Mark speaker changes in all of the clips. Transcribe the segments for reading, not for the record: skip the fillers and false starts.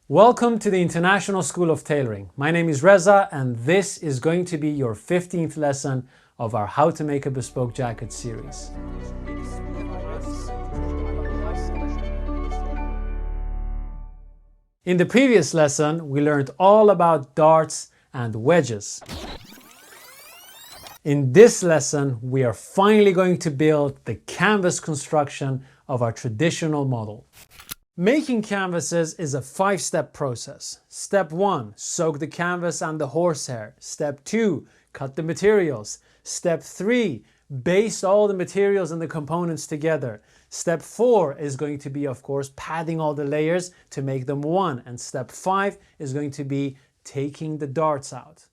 Speaker 1: Welcome to the International School of Tailoring. My name is Reza and this is going to be your 15th lesson of our How to Make a Bespoke Jacket series. In the previous lesson, we learned all about darts and wedges. In this lesson, we are finally going to build the canvas construction of our traditional model. Making canvases is a 5-step process. Step 1, soak the canvas and the horsehair. Step 2, cut the materials. Step 3, baste all the materials and the components together. Step 4 is going to be, of course, padding all the layers to make them one. And step 5 is going to be taking the darts out.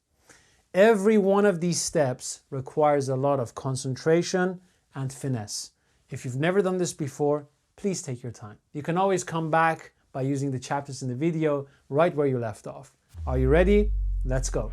Speaker 1: Every one of these steps requires a lot of concentration and finesse. If you've never done this before, please take your time. You can always come back by using the chapters in the video right where you left off. Are you ready? Let's go.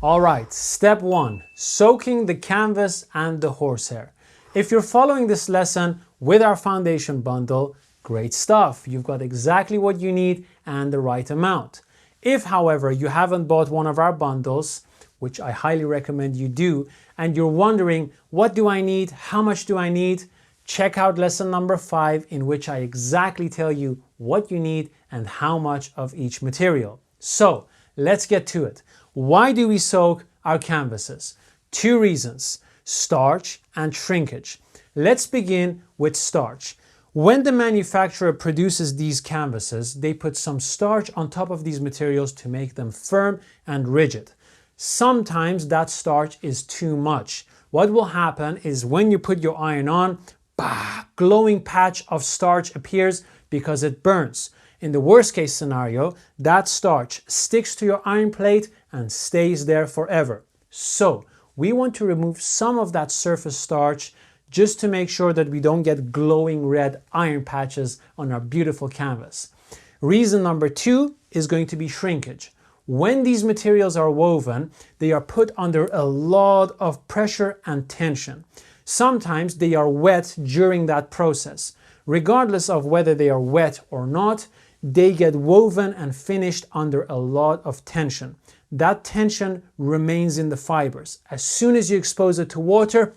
Speaker 1: All right, step 1, soaking the canvas and the horsehair. If you're following this lesson with our foundation bundle, great stuff. You've got exactly what you need and the right amount. If, however, you haven't bought one of our bundles, which I highly recommend you do, and you're wondering, what do I need? How much do I need? Check out lesson number 5, in which I exactly tell you what you need and how much of each material. So let's get to it. Why do we soak our canvases? 2 reasons: starch and shrinkage. Let's begin with starch. When the manufacturer produces these canvases, they put some starch on top of these materials to make them firm and rigid. Sometimes that starch is too much. What will happen is when you put your iron on, glowing patch of starch appears because it burns. In the worst case scenario, that starch sticks to your iron plate and stays there forever. So we want to remove some of that surface starch just to make sure that we don't get glowing red iron patches on our beautiful canvas. Reason number 2 is going to be shrinkage. When these materials are woven, they are put under a lot of pressure and tension. Sometimes they are wet during that process. Regardless of whether they are wet or not, they get woven and finished under a lot of tension. That tension remains in the fibers. As soon as you expose it to water,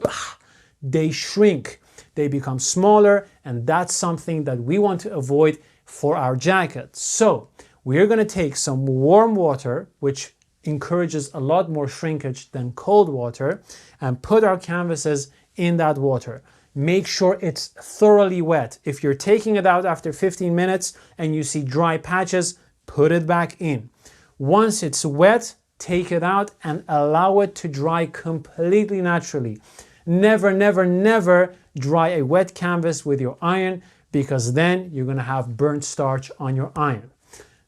Speaker 1: they shrink. They become smaller, and that's something that we want to avoid for our jacket. So we're going to take some warm water, which encourages a lot more shrinkage than cold water, and put our canvases in that water. Make sure it's thoroughly wet. If you're taking it out after 15 minutes and you see dry patches, put it back in. Once it's wet, take it out and allow it to dry completely naturally. Never, never, never dry a wet canvas with your iron, because then you're going to have burnt starch on your iron.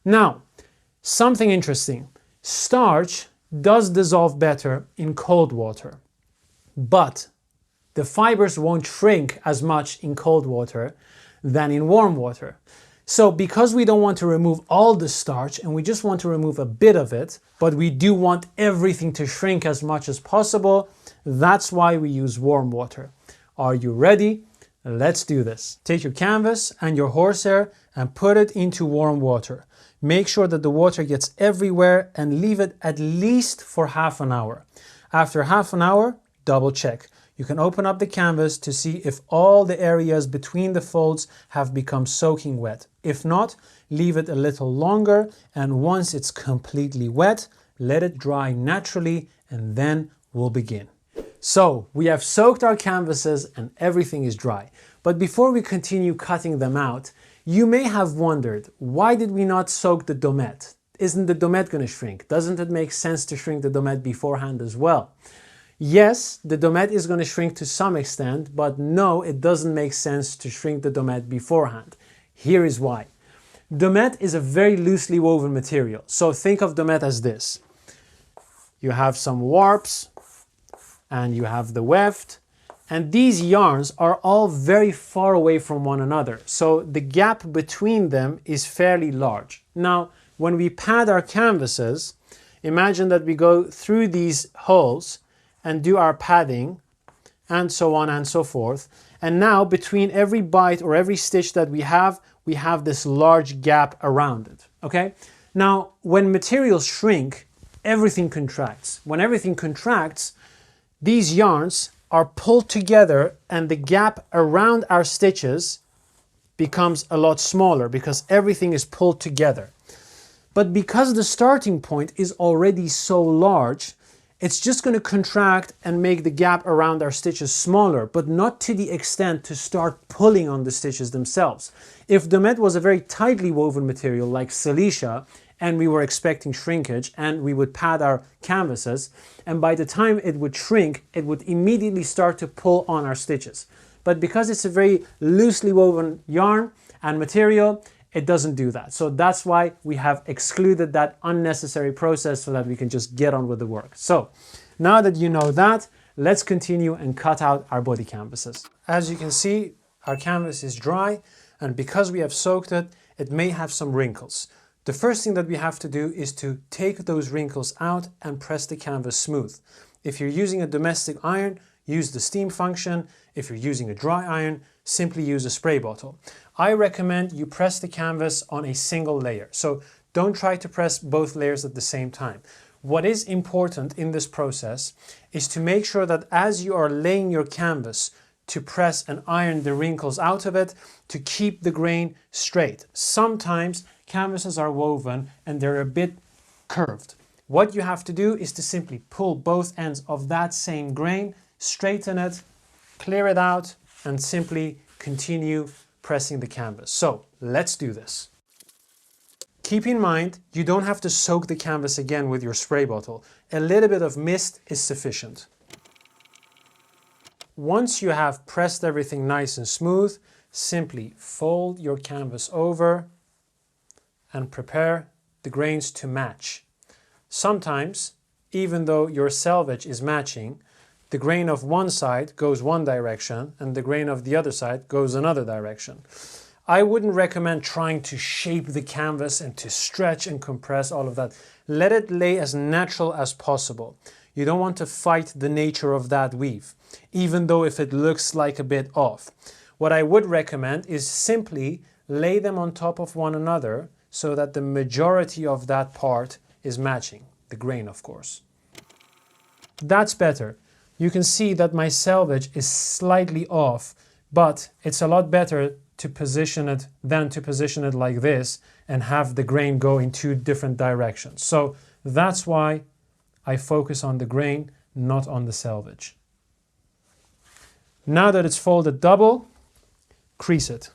Speaker 1: Now, something interesting. Starch does dissolve better in cold water, but the fibers won't shrink as much in cold water than in warm water. So because we don't want to remove all the starch and we just want to remove a bit of it, but we do want everything to shrink as much as possible, that's why we use warm water. Are you ready? Let's do this. Take your canvas and your horsehair and put it into warm water. Make sure that the water gets everywhere and leave it at least for half an hour. After half an hour, double check. You can open up the canvas to see if all the areas between the folds have become soaking wet. If not, leave it a little longer, and once it's completely wet, let it dry naturally, and then we'll begin. So we have soaked our canvases and everything is dry. But before we continue cutting them out, you may have wondered, why did we not soak the domette? Isn't the domette going to shrink? Doesn't it make sense to shrink the domette beforehand as well? Yes, the domette is going to shrink to some extent, but no, it doesn't make sense to shrink the domette beforehand. Here is why. Domette is a very loosely woven material. So think of domette as this. You have some warps and you have the weft, and these yarns are all very far away from one another. So the gap between them is fairly large. Now, when we pad our canvases, imagine that we go through these holes and do our padding and so on and so forth. And now between every bite or every stitch that we have, we have this large gap around it, okay? Now, when materials shrink, everything contracts. When everything contracts, these yarns are pulled together and the gap around our stitches becomes a lot smaller because everything is pulled together. But because the starting point is already so large, it's just going to contract and make the gap around our stitches smaller, but not to the extent to start pulling on the stitches themselves. If domette was a very tightly woven material like silesia, and we were expecting shrinkage, and we would pad our canvases, and by the time it would shrink, it would immediately start to pull on our stitches. But because it's a very loosely woven yarn and material, it doesn't do that. So that's why we have excluded that unnecessary process so that we can just get on with the work. So now that you know that, let's continue and cut out our body canvases. As you can see, our canvas is dry, and because we have soaked it, it may have some wrinkles. The first thing that we have to do is to take those wrinkles out and press the canvas smooth. If you're using a domestic iron, use the steam function. If you're using a dry iron, simply use a spray bottle. I recommend you press the canvas on a single layer. So don't try to press both layers at the same time. What is important in this process is to make sure that as you are laying your canvas, to press and iron the wrinkles out of it to keep the grain straight. Sometimes canvases are woven and they're a bit curved. What you have to do is to simply pull both ends of that same grain, straighten it, clear it out, and simply continue pressing the canvas. So let's do this. Keep in mind, you don't have to soak the canvas again with your spray bottle. A little bit of mist is sufficient. Once you have pressed everything nice and smooth, simply fold your canvas over and prepare the grains to match. Sometimes, even though your selvage is matching, the grain of one side goes one direction and the grain of the other side goes another direction. I wouldn't recommend trying to shape the canvas and to stretch and compress all of that. Let it lay as natural as possible. You don't want to fight the nature of that weave, even though if it looks like a bit off. What I would recommend is simply lay them on top of one another so that the majority of that part is matching, the grain of course. That's better. You can see that my selvage is slightly off, but it's a lot better to position it than to position it like this and have the grain go in two different directions. So that's why I focus on the grain, not on the selvage. Now that it's folded double, crease it.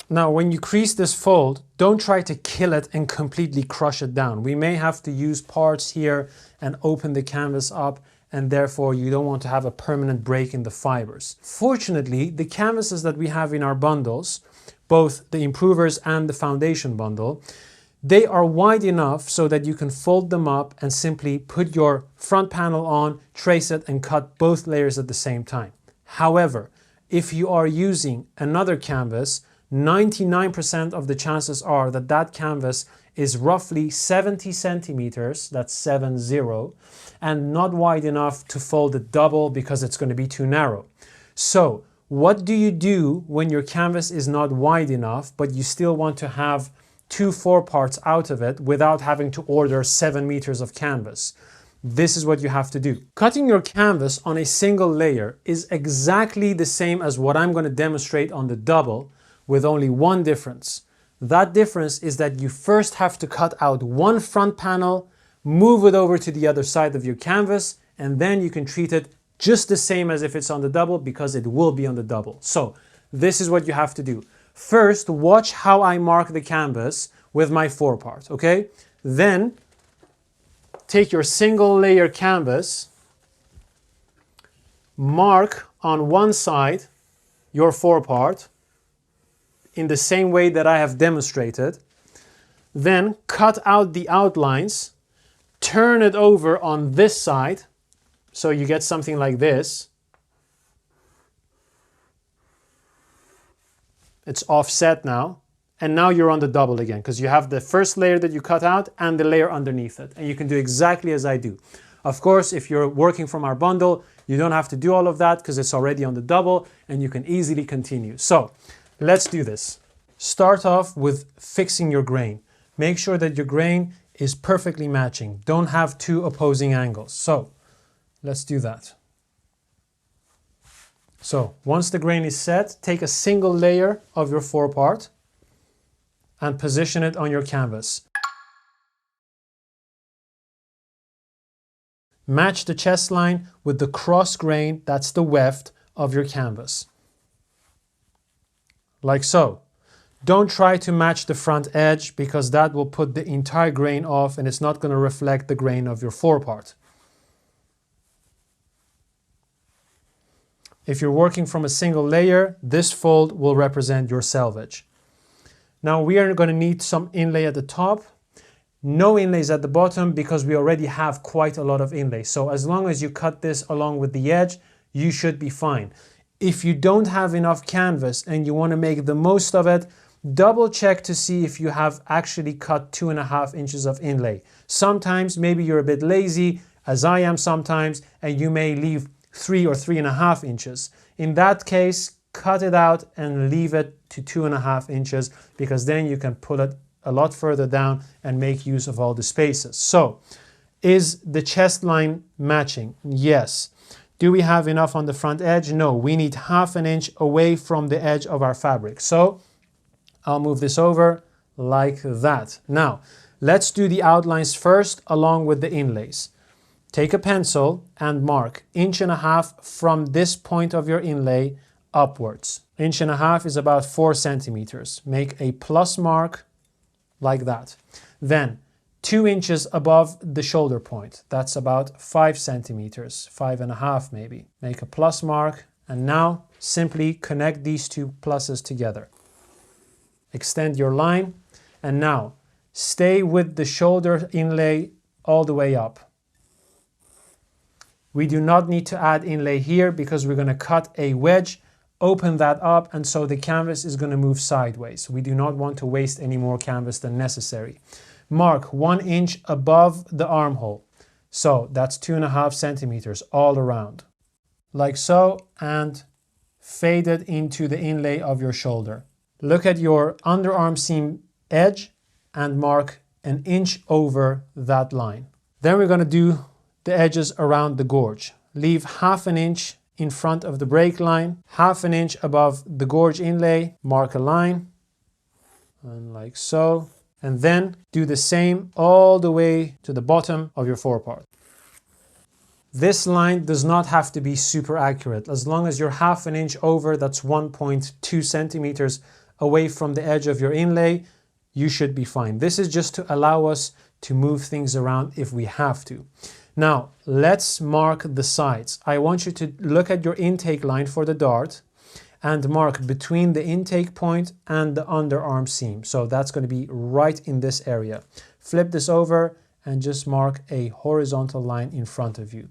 Speaker 1: Now when you crease this fold, don't try to kill it and completely crush it down. We may have to use parts here and open the canvas up, and therefore you don't want to have a permanent break in the fibers. Fortunately, the canvases that we have in our bundles, both the improvers and the foundation bundle, they are wide enough so that you can fold them up and simply put your front panel on, trace it, and cut both layers at the same time. However, if you are using another canvas, 99% of the chances are that that canvas is roughly 70 centimeters, that's 70, and not wide enough to fold it double because it's going to be too narrow. So what do you do when your canvas is not wide enough, but you still want to have 2 4-parts out of it without having to order 7 meters of canvas? This is what you have to do. Cutting your canvas on a single layer is exactly the same as what I'm going to demonstrate on the double, with only one difference. That difference is that you first have to cut out one front panel, move it over to the other side of your canvas, and then you can treat it just the same as if it's on the double, because it will be on the double. So this is what you have to do. First, watch how I mark the canvas with my 4-part, okay? Then take your single layer canvas, mark on one side your 4-part in the same way that I have demonstrated, then cut out the outlines, turn it over on this side, so you get something like this. It's offset now, and now you're on the double again, because you have the first layer that you cut out and the layer underneath it, and you can do exactly as I do. Of course, if you're working from our bundle, you don't have to do all of that because it's already on the double, and you can easily continue. So let's do this. Start off with fixing your grain. Make sure that your grain is perfectly matching. Don't have two opposing angles. So let's do that. So once the grain is set, take a single layer of your forepart and position it on your canvas. Match the chest line with the cross grain, that's the weft of your canvas. Like so. Don't try to match the front edge because that will put the entire grain off and it's not going to reflect the grain of your forepart. If you're working from a single layer, this fold will represent your selvage. Now we are going to need some inlay at the top. No inlays at the bottom because we already have quite a lot of inlay. So as long as you cut this along with the edge, you should be fine. If you don't have enough canvas and you want to make the most of it, double check to see if you have actually cut 2.5 inches of inlay. Sometimes maybe you're a bit lazy, as I am sometimes, and you may leave 3 or 3.5 inches. In that case, cut it out and leave it to 2.5 inches because then you can pull it a lot further down and make use of all the spaces. So, is the chest line matching? Yes. Do we have enough on the front edge? No, we need 1/2 inch away from the edge of our fabric. So, I'll move this over like that. Now, let's do the outlines first along with the inlays. Take a pencil and mark 1.5 inches from this point of your inlay upwards. 1.5 inches is about 4 centimeters. Make a plus mark like that. Then 2 inches above the shoulder point. That's about 5 centimeters, 5.5 maybe. Make a plus mark and now simply connect these two pluses together. Extend your line and now stay with the shoulder inlay all the way up. We do not need to add inlay here because we're going to cut a wedge, open that up, and so the canvas is going to move sideways. We do not want to waste any more canvas than necessary. Mark 1 inch above the armhole. So that's 2.5 centimeters all around. Like so, and fade it into the inlay of your shoulder. Look at your underarm seam edge and mark 1 inch over that line. Then we're going to do the edges around the gorge. Leave 1/2 inch in front of the break line, 1/2 inch above the gorge inlay, mark a line, and like so. And then do the same all the way to the bottom of your forepart. This line does not have to be super accurate. As long as you're 1/2 inch over, that's 1.2 centimeters away from the edge of your inlay, you should be fine. This is just to allow us to move things around if we have to. Now, let's mark the sides. I want you to look at your intake line for the dart and mark between the intake point and the underarm seam. So that's going to be right in this area. Flip this over and just mark a horizontal line in front of you.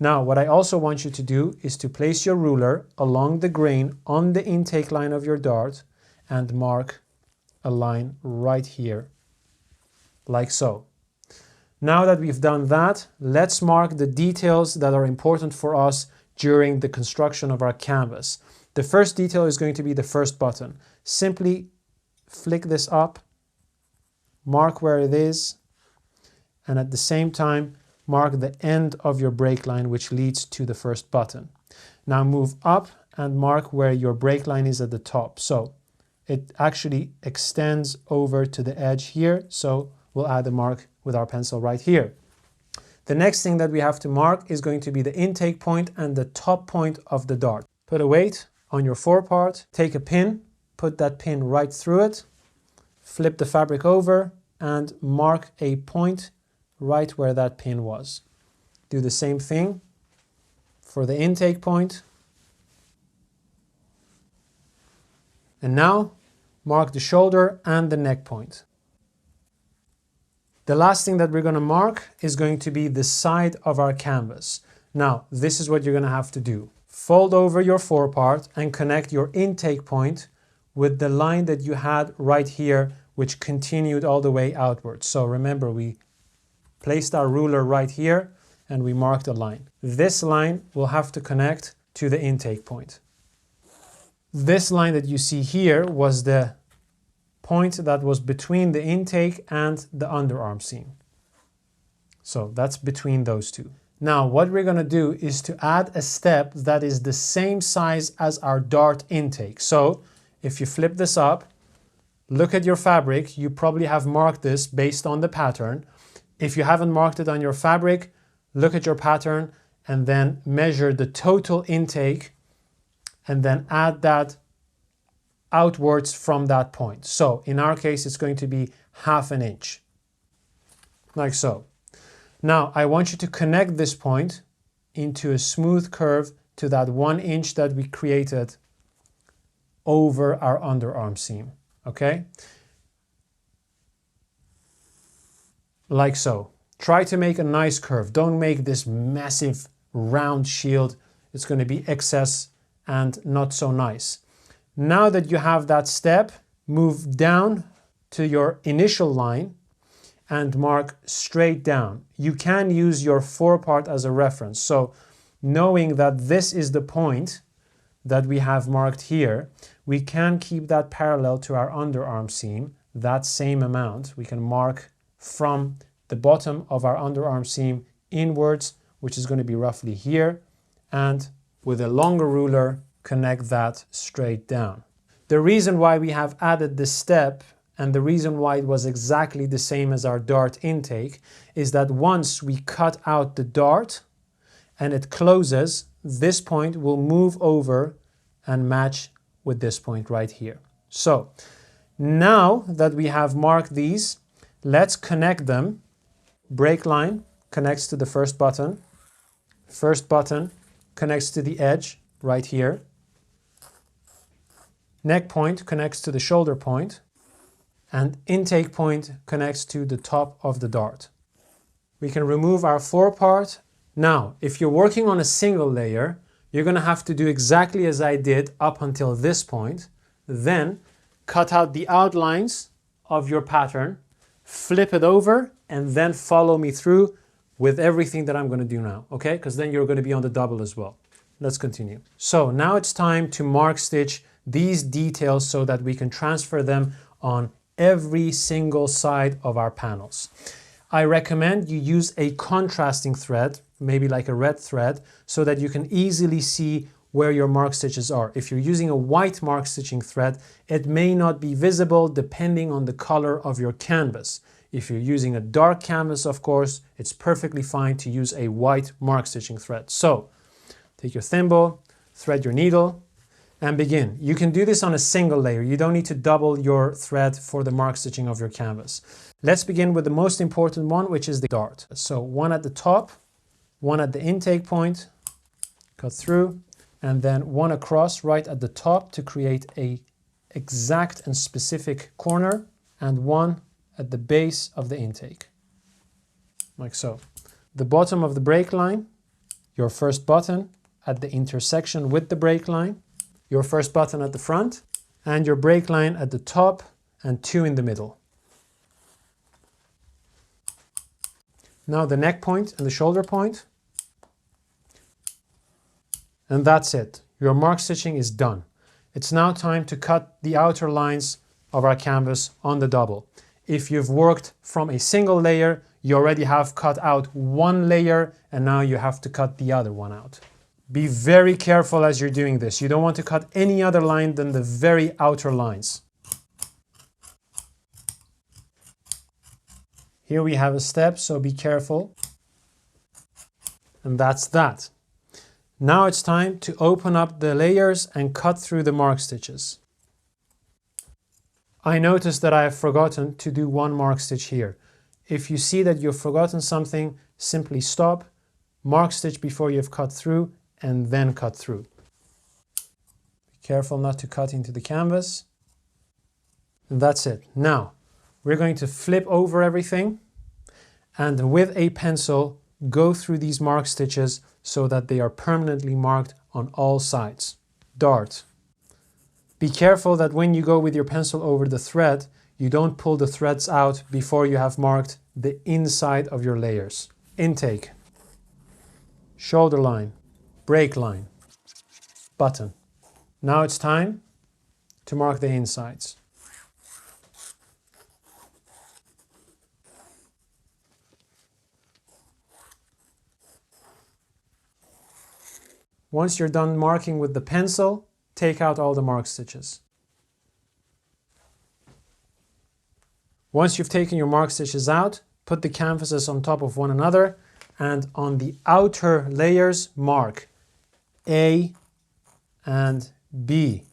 Speaker 1: Now, what I also want you to do is to place your ruler along the grain on the intake line of your dart and mark a line right here, like so. Now that we've done that, let's mark the details that are important for us during the construction of our canvas. The first detail is going to be the first button. Simply flick this up, mark where it is, and at the same time, mark the end of your break line, which leads to the first button. Now move up and mark where your break line is at the top. So it actually extends over to the edge here. So we'll add a mark with our pencil right here. The next thing that we have to mark is going to be the intake point and the top point of the dart. Put a weight on your forepart, take a pin, put that pin right through it, flip the fabric over and mark a point right where that pin was. Do the same thing for the intake point. And now mark the shoulder and the neck point. The last thing that we're going to mark is going to be the side of our canvas. Now, this is what you're going to have to do. Fold over your forepart and connect your intake point with the line that you had right here, which continued all the way outwards. So remember, we placed our ruler right here and we marked a line. This line will have to connect to the intake point. This line that you see here was the point that was between the intake and the underarm seam. So that's between those two. Now what we're going to do is to add a step that is the same size as our dart intake. So if you flip this up, look at your fabric, you probably have marked this based on the pattern. If you haven't marked it on your fabric, look at your pattern and then measure the total intake and then add that outwards from that point. So in our case, it's going to be 1/2 inch, like so. Now I want you to connect this point into a smooth curve to that 1 inch that we created over our underarm seam, okay? Like so. Try to make a nice curve. Don't make this massive round shield. It's going to be excess and not so nice. Now that you have that step, move down to your initial line and mark straight down. You can use your forepart as a reference. So knowing that this is the point that we have marked here, we can keep that parallel to our underarm seam, that same amount. We can mark from the bottom of our underarm seam inwards, which is going to be roughly here, and with a longer ruler, connect that straight down. The reason why we have added this step and the reason why it was exactly the same as our dart intake is that once we cut out the dart and it closes, this point will move over and match with this point right here. So now that we have marked these, let's connect them. Break line connects to the first button connects to the edge right here. Neck point connects to the shoulder point, and intake point connects to the top of the dart. We can remove our forepart. Now, if you're working on a single layer, you're going to have to do exactly as I did up until this point. Then cut out the outlines of your pattern, flip it over, and then follow me through with everything that I'm going to do now, okay? Because then you're going to be on the double as well. Let's continue. So now it's time to mark stitch these details so that we can transfer them on every single side of our panels. I recommend you use a contrasting thread, maybe like a red thread, so that you can easily see where your mark stitches are. If you're using a white mark stitching thread, it may not be visible depending on the color of your canvas. If you're using a dark canvas, of course, it's perfectly fine to use a white mark stitching thread. So take your thimble, thread your needle, and begin. You can do this on a single layer. You don't need to double your thread for the mark stitching of your canvas. Let's begin with the most important one, which is the dart. So one at the top, one at the intake point, cut through, and then one across right at the top to create a exact and specific corner, and one at the base of the intake, like so. The bottom of the break line, your first button at the intersection with the break line, your first button at the front, and your break line at the top, and two in the middle. Now the neck point and the shoulder point. And that's it. Your mark stitching is done. It's now time to cut the outer lines of our canvas on the double. If you've worked from a single layer, you already have cut out one layer, and now you have to cut the other one out. Be very careful as you're doing this. You don't want to cut any other line than the very outer lines. Here we have a step, so be careful. And that's that. Now it's time to open up the layers and cut through the mark stitches. I noticed that I have forgotten to do one mark stitch here. If you see that you've forgotten something, simply stop, mark stitch before you've cut through, and then cut through. Be careful not to cut into the canvas. And that's it. Now, we're going to flip over everything and with a pencil go through these mark stitches so that they are permanently marked on all sides. Dart. Be careful that when you go with your pencil over the thread, you don't pull the threads out before you have marked the inside of your layers. Intake, shoulder line, break line, button. Now it's time to mark the insides. Once you're done marking with the pencil, take out all the mark stitches. Once you've taken your mark stitches out, put the canvases on top of one another, and on the outer layers, mark A and B.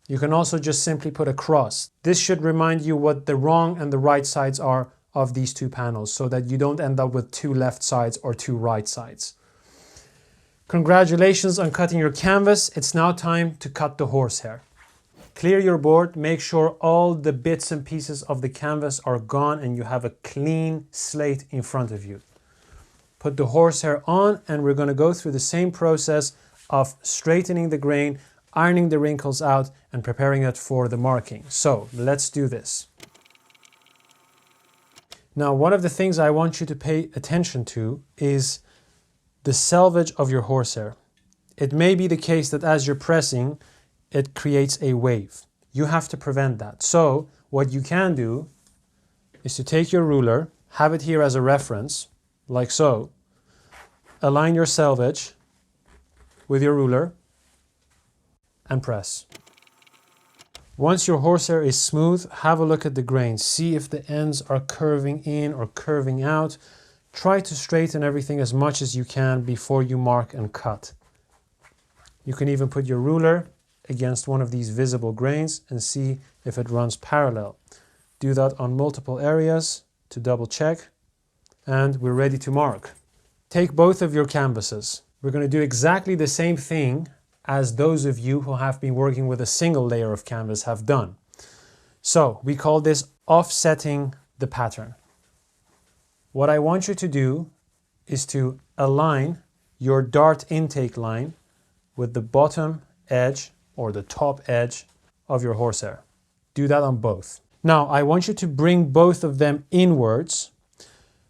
Speaker 1: You can also just simply put a cross. This should remind you what the wrong and the right sides are of these two panels, so that you don't end up with two left sides or two right sides. Congratulations on cutting your canvas. It's now time to cut the horsehair. Clear your board, make sure all the bits and pieces of the canvas are gone and you have a clean slate in front of you. Put the horsehair on, and we're going to go through the same process of straightening the grain, ironing the wrinkles out, and preparing it for the marking. So let's do this. Now, one of the things I want you to pay attention to is the selvage of your horsehair. It may be the case that as you're pressing, it creates a wave. You have to prevent that. So what you can do is to take your ruler, have it here as a reference, like so, align your selvage with your ruler, and press. Once your horsehair is smooth, have a look at the grain. See if the ends are curving in or curving out. Try to straighten everything as much as you can before you mark and cut. You can even put your ruler against one of these visible grains and see if it runs parallel. Do that on multiple areas to double check, and we're ready to mark. Take both of your canvases. We're going to do exactly the same thing as those of you who have been working with a single layer of canvas have done. So we call this offsetting the pattern. What I want you to do is to align your dart intake line with the bottom edge or the top edge of your horsehair. Do that on both. Now I want you to bring both of them inwards,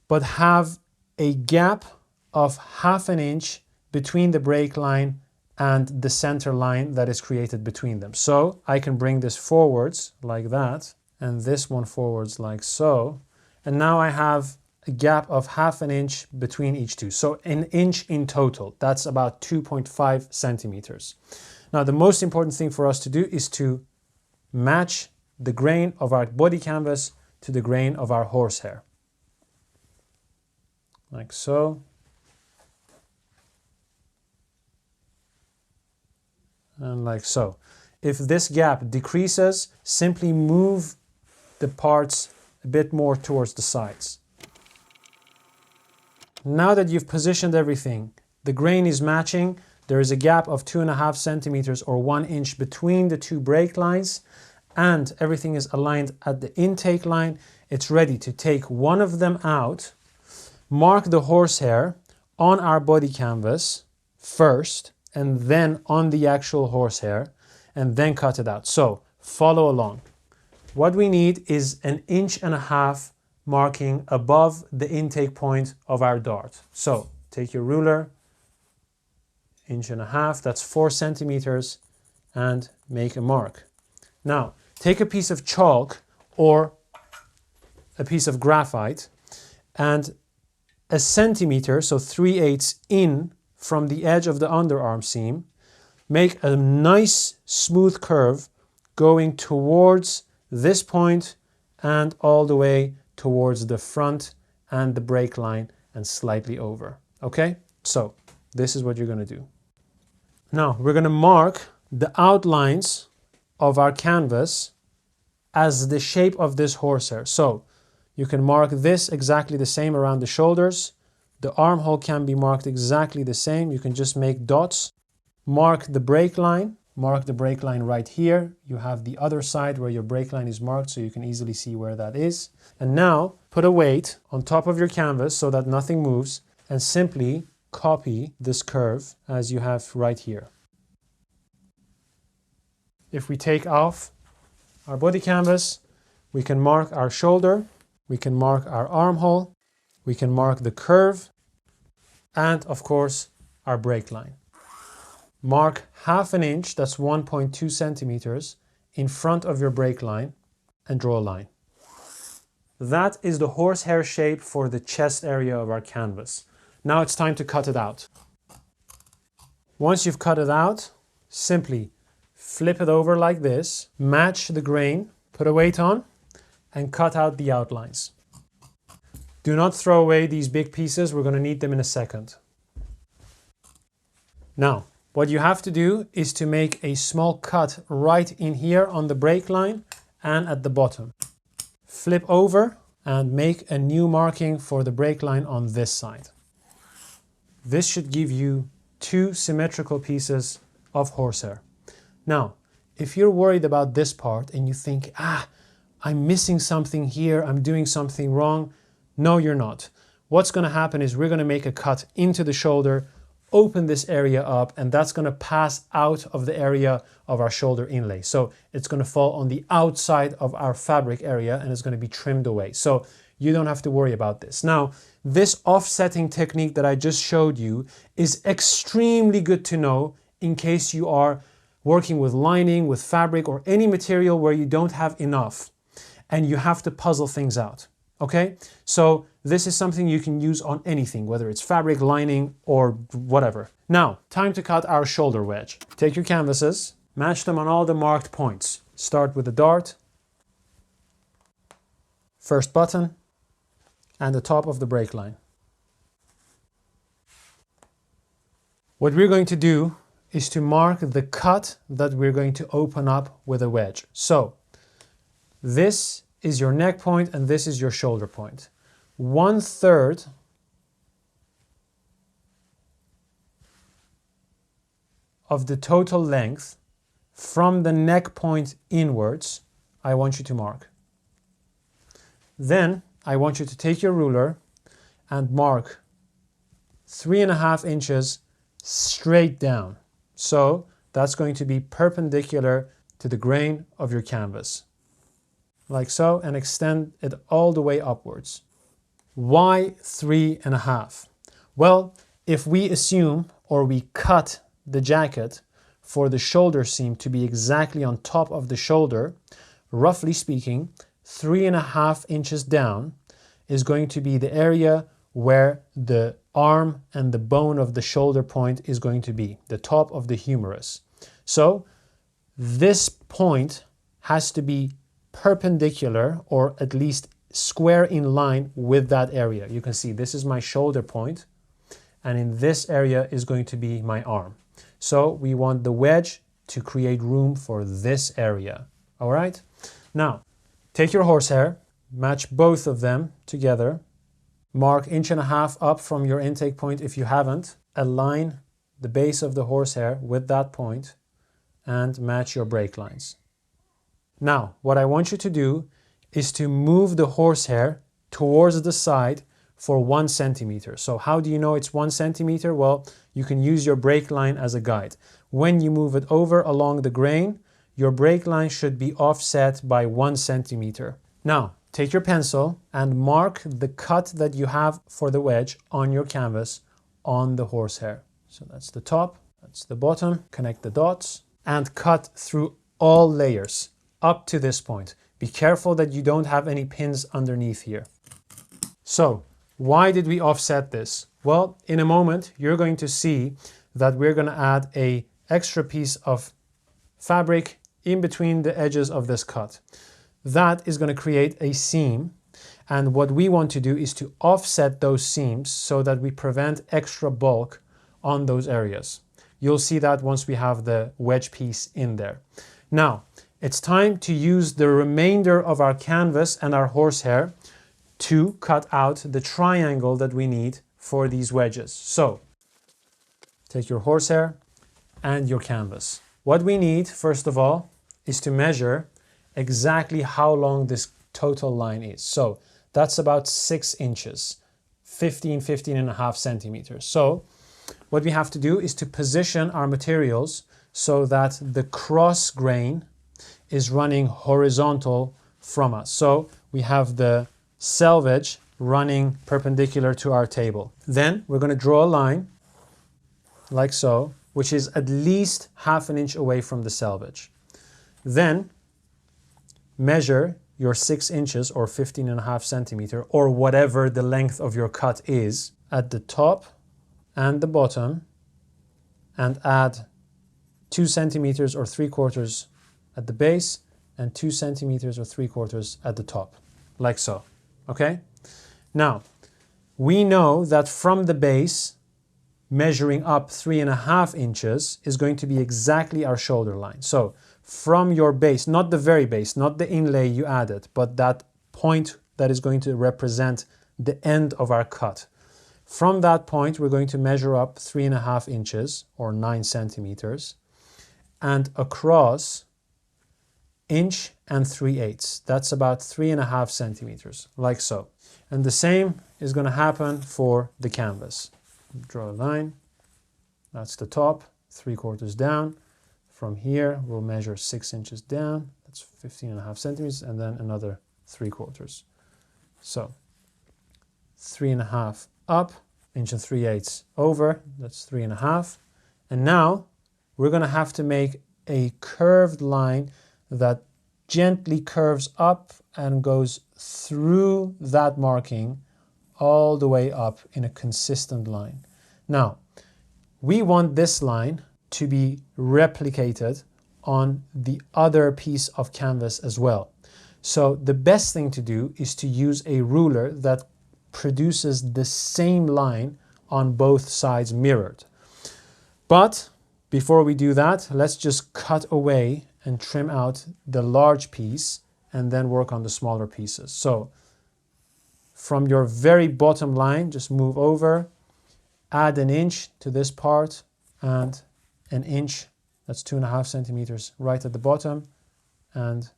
Speaker 1: but have a gap of 1/2 inch between the break line and the center line that is created between them. So I can bring this forwards like that, and this one forwards like so. And now I have a gap of 1/2 inch between each two. So 1 inch in total. That's about 2.5 centimeters. Now the most important thing for us to do is to match the grain of our body canvas to the grain of our horsehair. Like so. And like so. If this gap decreases, simply move the parts a bit more towards the sides. Now that you've positioned everything, the grain is matching, there is a gap of 2.5 centimeters or 1 inch between the two break lines, and everything is aligned at the intake line, it's ready to take one of them out, mark the horsehair on our body canvas first, and then on the actual horsehair, and then cut it out. So follow along. What we need is 1.5 inches marking above the intake point of our dart. So take your ruler, 1.5 inches, that's 4 centimeters, and make a mark. Now take a piece of chalk or a piece of graphite and 1 centimeter, so 3/8 in from the edge of the underarm seam, make a nice smooth curve going towards this point and all the way towards the front and the break line and slightly over. Okay, so this is what you're going to do. Now we're going to mark the outlines of our canvas as the shape of this horsehair. So you can mark this exactly the same around the shoulders. The armhole can be marked exactly the same. You can just make dots. Mark the break line. Mark the break line right here. You have the other side where your break line is marked, so you can easily see where that is. And now put a weight on top of your canvas so that nothing moves, and simply copy this curve as you have right here. If we take off our body canvas, we can mark our shoulder, we can mark our armhole, we can mark the curve, and of course our break line. Mark 1/2 inch, that's 1.2 centimeters, in front of your break line and draw a line. That is the horsehair shape for the chest area of our canvas. Now it's time to cut it out. Once you've cut it out, simply flip it over like this, match the grain, put a weight on, and cut out the outlines. Do not throw away these big pieces, we're going to need them in a second. Now, what you have to do is to make a small cut right in here on the break line and at the bottom. Flip over and make a new marking for the break line on this side. This should give you 2 symmetrical pieces of horsehair. Now, if you're worried about this part and you think, I'm missing something here, I'm doing something wrong, no, you're not. What's going to happen is we're going to make a cut into the shoulder, open this area up, and that's going to pass out of the area of our shoulder inlay. So it's going to fall on the outside of our fabric area and it's going to be trimmed away. So you don't have to worry about this. Now, this offsetting technique that I just showed you is extremely good to know in case you are working with lining, with fabric, or any material where you don't have enough and you have to puzzle things out. Okay, so this is something you can use on anything, whether it's fabric, lining, or whatever. Now, time to cut our shoulder wedge. Take your canvases, match them on all the marked points. Start with the dart, first button, and the top of the break line. What we're going to do is to mark the cut that we're going to open up with a wedge. So, this is your neck point and this is your shoulder point. 1/3 of the total length from the neck point inwards, I want you to mark. Then I want you to take your ruler and mark 3.5 inches straight down. So that's going to be perpendicular to the grain of your canvas. Like so, and extend it all the way upwards. Why 3.5? Well, if we assume or we cut the jacket for the shoulder seam to be exactly on top of the shoulder, roughly speaking, 3.5 inches down is going to be the area where the arm and the bone of the shoulder point is going to be, the top of the humerus. So this point has to be perpendicular or at least square in line with that area. You can see this is my shoulder point and in this area is going to be my arm. So we want the wedge to create room for this area. All right? Now, take your horsehair, match both of them together, mark 1.5 inches up from your intake point if you haven't, align the base of the horsehair with that point and match your break lines. Now, what I want you to do is to move the horsehair towards the side for 1 centimeter. So how do you know it's 1 centimeter? Well, you can use your break line as a guide. When you move it over along the grain, your break line should be offset by 1 centimeter. Now, take your pencil and mark the cut that you have for the wedge on your canvas on the horsehair. So that's the top, that's the bottom, connect the dots, and cut through all layers up to this point. Be careful that you don't have any pins underneath here. So, why did we offset this? Well, in a moment, you're going to see that we're going to add an extra piece of fabric in between the edges of this cut. That is going to create a seam, and what we want to do is to offset those seams so that we prevent extra bulk on those areas. You'll see that once we have the wedge piece in there. Now, it's time to use the remainder of our canvas and our horsehair to cut out the triangle that we need for these wedges. So, take your horsehair and your canvas. What we need, first of all, is to measure exactly how long this total line is. So, that's about 6 inches, 15.5 centimeters. So, what we have to do is to position our materials so that the cross grain is running horizontal from us. So we have the selvage running perpendicular to our table. Then we're going to draw a line like so, which is at least 1/2 inch away from the selvage. Then measure your 6 inches or 15.5 centimeter or whatever the length of your cut is at the top and the bottom and add 2 centimeters or 3/4 at the base and 2 centimeters or 3/4 at the top, like so, okay? Now, we know that from the base, measuring up 3.5 inches is going to be exactly our shoulder line. So from your base, not the very base, not the inlay you added, but that point that is going to represent the end of our cut. From that point, we're going to measure up 3.5 inches or 9 centimeters and across 1.3/8. That's about 3.5 centimeters, like so. And the same is going to happen for the canvas. Draw a line. That's the top, 3/4 down. From here, we'll measure 6 inches down. That's 15.5 centimeters, and then another 3/4. So 3.5 up, 1.3/8 over. That's 3.5. And now we're going to have to make a curved line that gently curves up and goes through that marking all the way up in a consistent line. Now, we want this line to be replicated on the other piece of canvas as well. So the best thing to do is to use a ruler that produces the same line on both sides mirrored. But before we do that, let's just cut away and trim out the large piece and then work on the smaller pieces. So from your very bottom line, just move over, add 1 inch to this part and 1 inch, that's 2.5 centimeters right at the bottom, and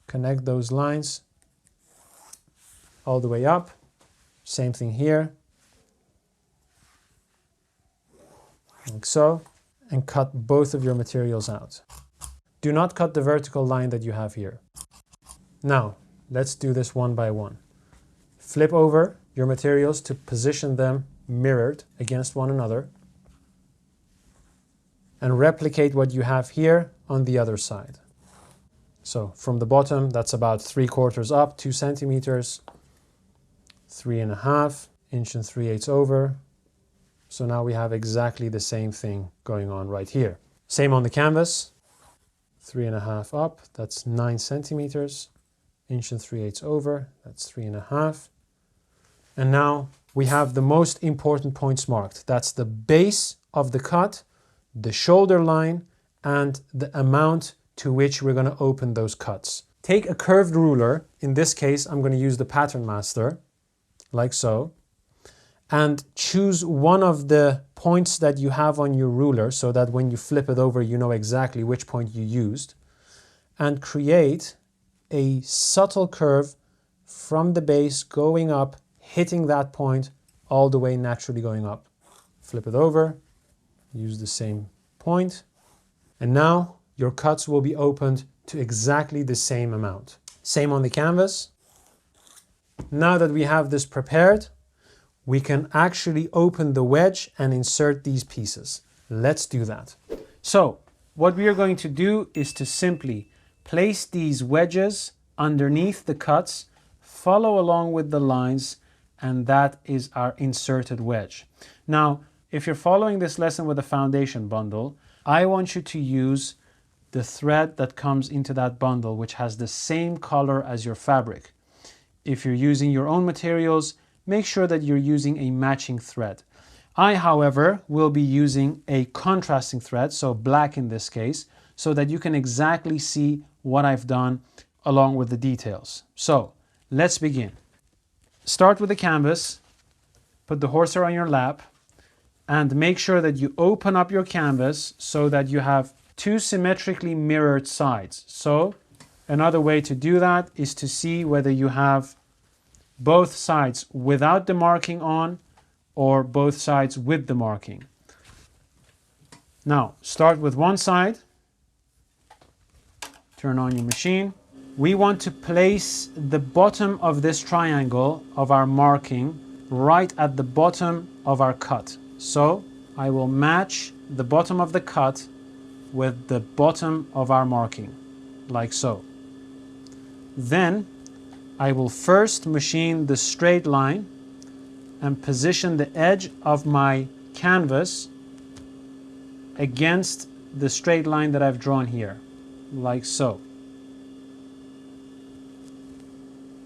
Speaker 1: connect those lines all the way up. Same thing here, like so, and cut both of your materials out. Do not cut the vertical line that you have here. Now, let's do this one by one. Flip over your materials to position them mirrored against one another and replicate what you have here on the other side. So from the bottom, that's about 3/4 up, 2 centimeters, 3.5, 1.3/8 over. So now we have exactly the same thing going on right here. Same on the canvas, 3.5 up, that's 9 centimeters, 1.3/8 over, that's 3.5. And now we have the most important points marked. That's the base of the cut, the shoulder line, and the amount to which we're going to open those cuts. Take a curved ruler. In this case, I'm going to use the Pattern Master, like so, and choose one of the points that you have on your ruler so that when you flip it over, you know exactly which point you used, and create a subtle curve from the base going up, hitting that point all the way naturally going up. Flip it over, use the same point, and now your cuts will be opened to exactly the same amount. Same on the canvas. Now that we have this prepared, we can actually open the wedge and insert these pieces. Let's do that. So what we are going to do is to simply place these wedges underneath the cuts, follow along with the lines, and that is our inserted wedge. Now, if you're following this lesson with a foundation bundle, I want you to use the thread that comes into that bundle, which has the same color as your fabric. If you're using your own materials, make sure that you're using a matching thread. I, however, will be using a contrasting thread, so black in this case, so that you can exactly see what I've done along with the details. So let's begin. Start with the canvas, put the horsehair on your lap, and make sure that you open up your canvas so that you have two symmetrically mirrored sides. So another way to do that is to see whether you have both sides without the marking on or both sides with the marking. Now start with one side, turn on your machine. We want to place the bottom of this triangle of our marking right at the bottom of our cut. So I will match the bottom of the cut with the bottom of our marking, like so. Then I will first machine the straight line and position the edge of my canvas against the straight line that I've drawn here, like so.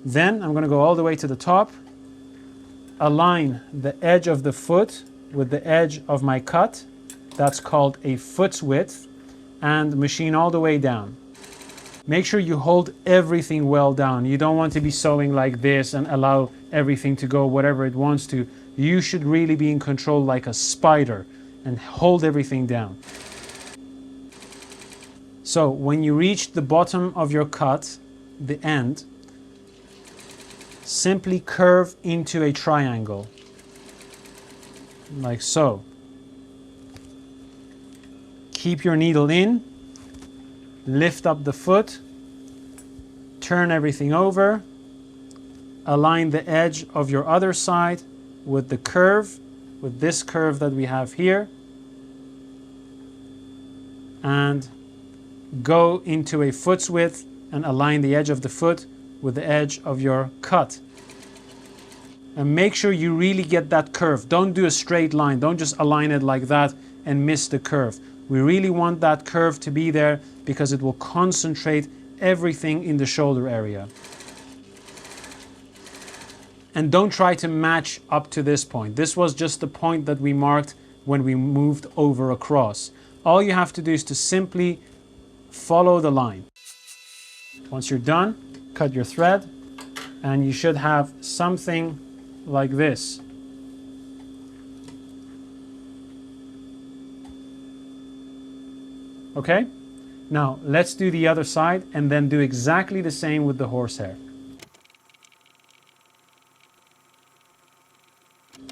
Speaker 1: Then I'm going to go all the way to the top, align the edge of the foot with the edge of my cut. That's called a foot's width, and machine all the way down. Make sure you hold everything well down. You don't want to be sewing like this and allow everything to go whatever it wants to. You should really be in control like a spider and hold everything down. So when you reach the bottom of your cut, the end, simply curve into a triangle, like so. Keep your needle in, lift up the foot, turn everything over, align the edge of your other side with the curve, with this curve that we have here, and go into a foot's width and align the edge of the foot with the edge of your cut. And make sure you really get that curve. Don't do a straight line. Don't just align it like that and miss the curve. We really want that curve to be there because it will concentrate everything in the shoulder area. And don't try to match up to this point. This was just the point that we marked when we moved over across. All you have to do is to simply follow the line. Once you're done, cut your thread, and you should have something like this. Okay? Now let's do the other side and then do exactly the same with the horsehair.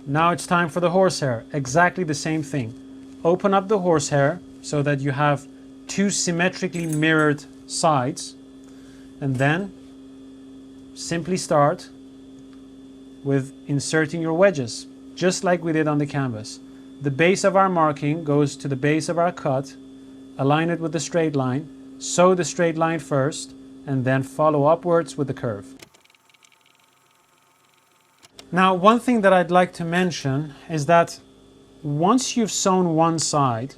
Speaker 1: Now it's time for the horsehair. Exactly the same thing. Open up the horsehair so that you have two symmetrically mirrored sides, and then simply start with inserting your wedges, just like we did on the canvas. The base of our marking goes to the base of our cut, align it with the straight line, sew the straight line first, and then follow upwards with the curve. Now, one thing that I'd like to mention is that once you've sewn one side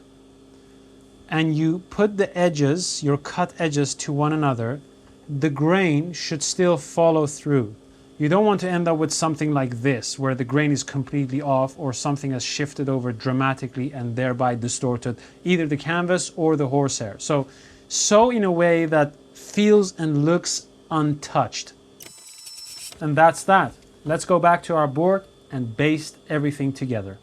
Speaker 1: and you put the edges, your cut edges, to one another, the grain should still follow through. You don't want to end up with something like this, where the grain is completely off or something has shifted over dramatically and thereby distorted either the canvas or the horsehair. So sew in a way that feels and looks untouched. And that's that. Let's go back to our board and baste everything together.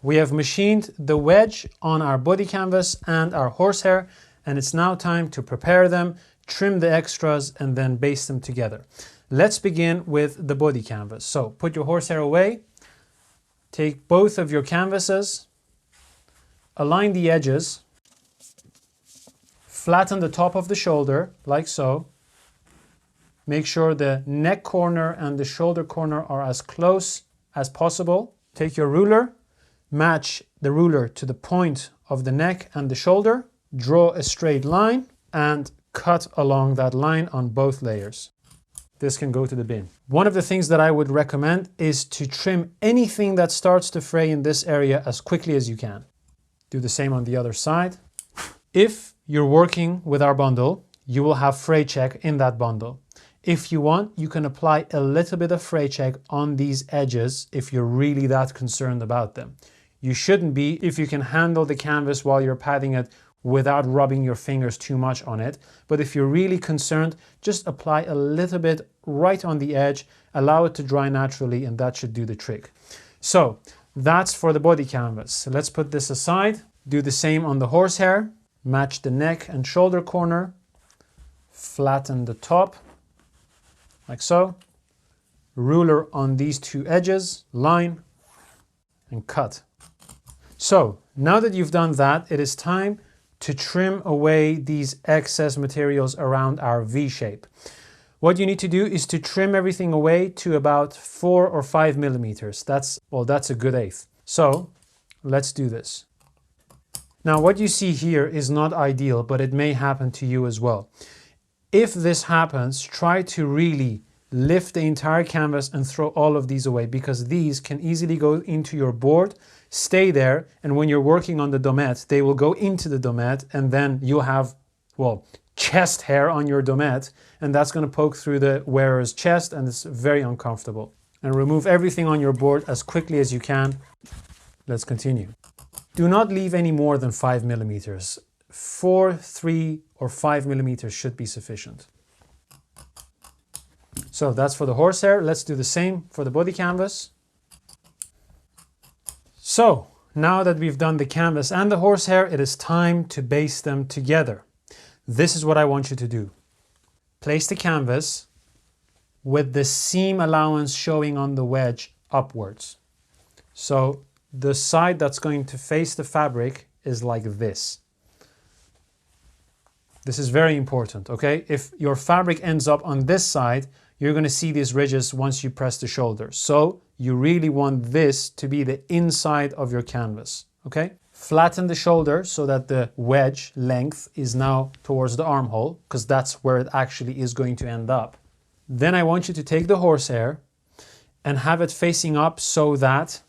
Speaker 1: We have machined the wedge on our body canvas and our horsehair, and it's now time to prepare them, trim the extras, and then baste them together. Let's begin with the body canvas. So put your horsehair away, take both of your canvases, align the edges, flatten the top of the shoulder like so. Make sure the neck corner and the shoulder corner are as close as possible. Take your ruler, match the ruler to the point of the neck and the shoulder, draw a straight line and cut along that line on both layers. This can go to the bin. One of the things that I would recommend is to trim anything that starts to fray in this area as quickly as you can. Do the same on the other side. If you're working with our bundle, you will have fray check in that bundle. If you want, you can apply a little bit of fray check on these edges if you're really that concerned about them. You shouldn't be if you can handle the canvas while you're padding it without rubbing your fingers too much on it. But if you're really concerned, just apply a little bit right on the edge, allow it to dry naturally, and that should do the trick. So that's for the body canvas. So let's put this aside. Do the same on the horsehair. Match the neck and shoulder corner. Flatten the top, like so. Ruler on these two edges, line, and cut. So now that you've done that, it is time to trim away these excess materials around our V shape. What you need to do is to trim everything away to about 4 or 5 millimeters. That's a good eighth. So let's do this. Now what you see here is not ideal, but it may happen to you as well. If this happens, try to really lift the entire canvas and throw all of these away, because these can easily go into your board, stay there, and when you're working on the domette, they will go into the domette, and then you'll have, well, chest hair on your domette, and that's going to poke through the wearer's chest, and it's very uncomfortable. And remove everything on your board as quickly as you can. Let's continue. Do not leave any more than 5 millimeters. 4, 3, or 5 millimeters should be sufficient. So that's for the horsehair. Let's do the same for the body canvas. So now that we've done the canvas and the horsehair, it is time to baste them together. This is what I want you to do. Place the canvas with the seam allowance showing on the wedge upwards. So the side that's going to face the fabric is like this. This is very important, okay? If your fabric ends up on this side, you're going to see these ridges once you press the shoulder. So you really want this to be the inside of your canvas, okay? Flatten the shoulder so that the wedge length is now towards the armhole, because that's where it actually is going to end up. Then I want you to take the horsehair and have it facing up so that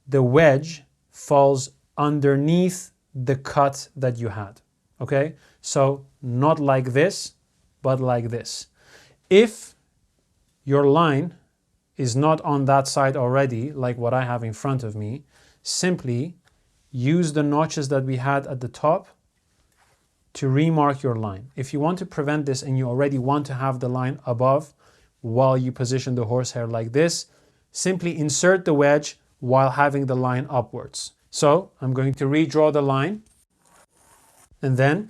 Speaker 1: the wedge falls underneath the cut that you had, okay? So not like this, but like this. If your line is not on that side already, like what I have in front of me, simply use the notches that we had at the top to remark your line. If you want to prevent this and you already want to have the line above while you position the horsehair like this, simply insert the wedge while having the line upwards. So I'm going to redraw the line and then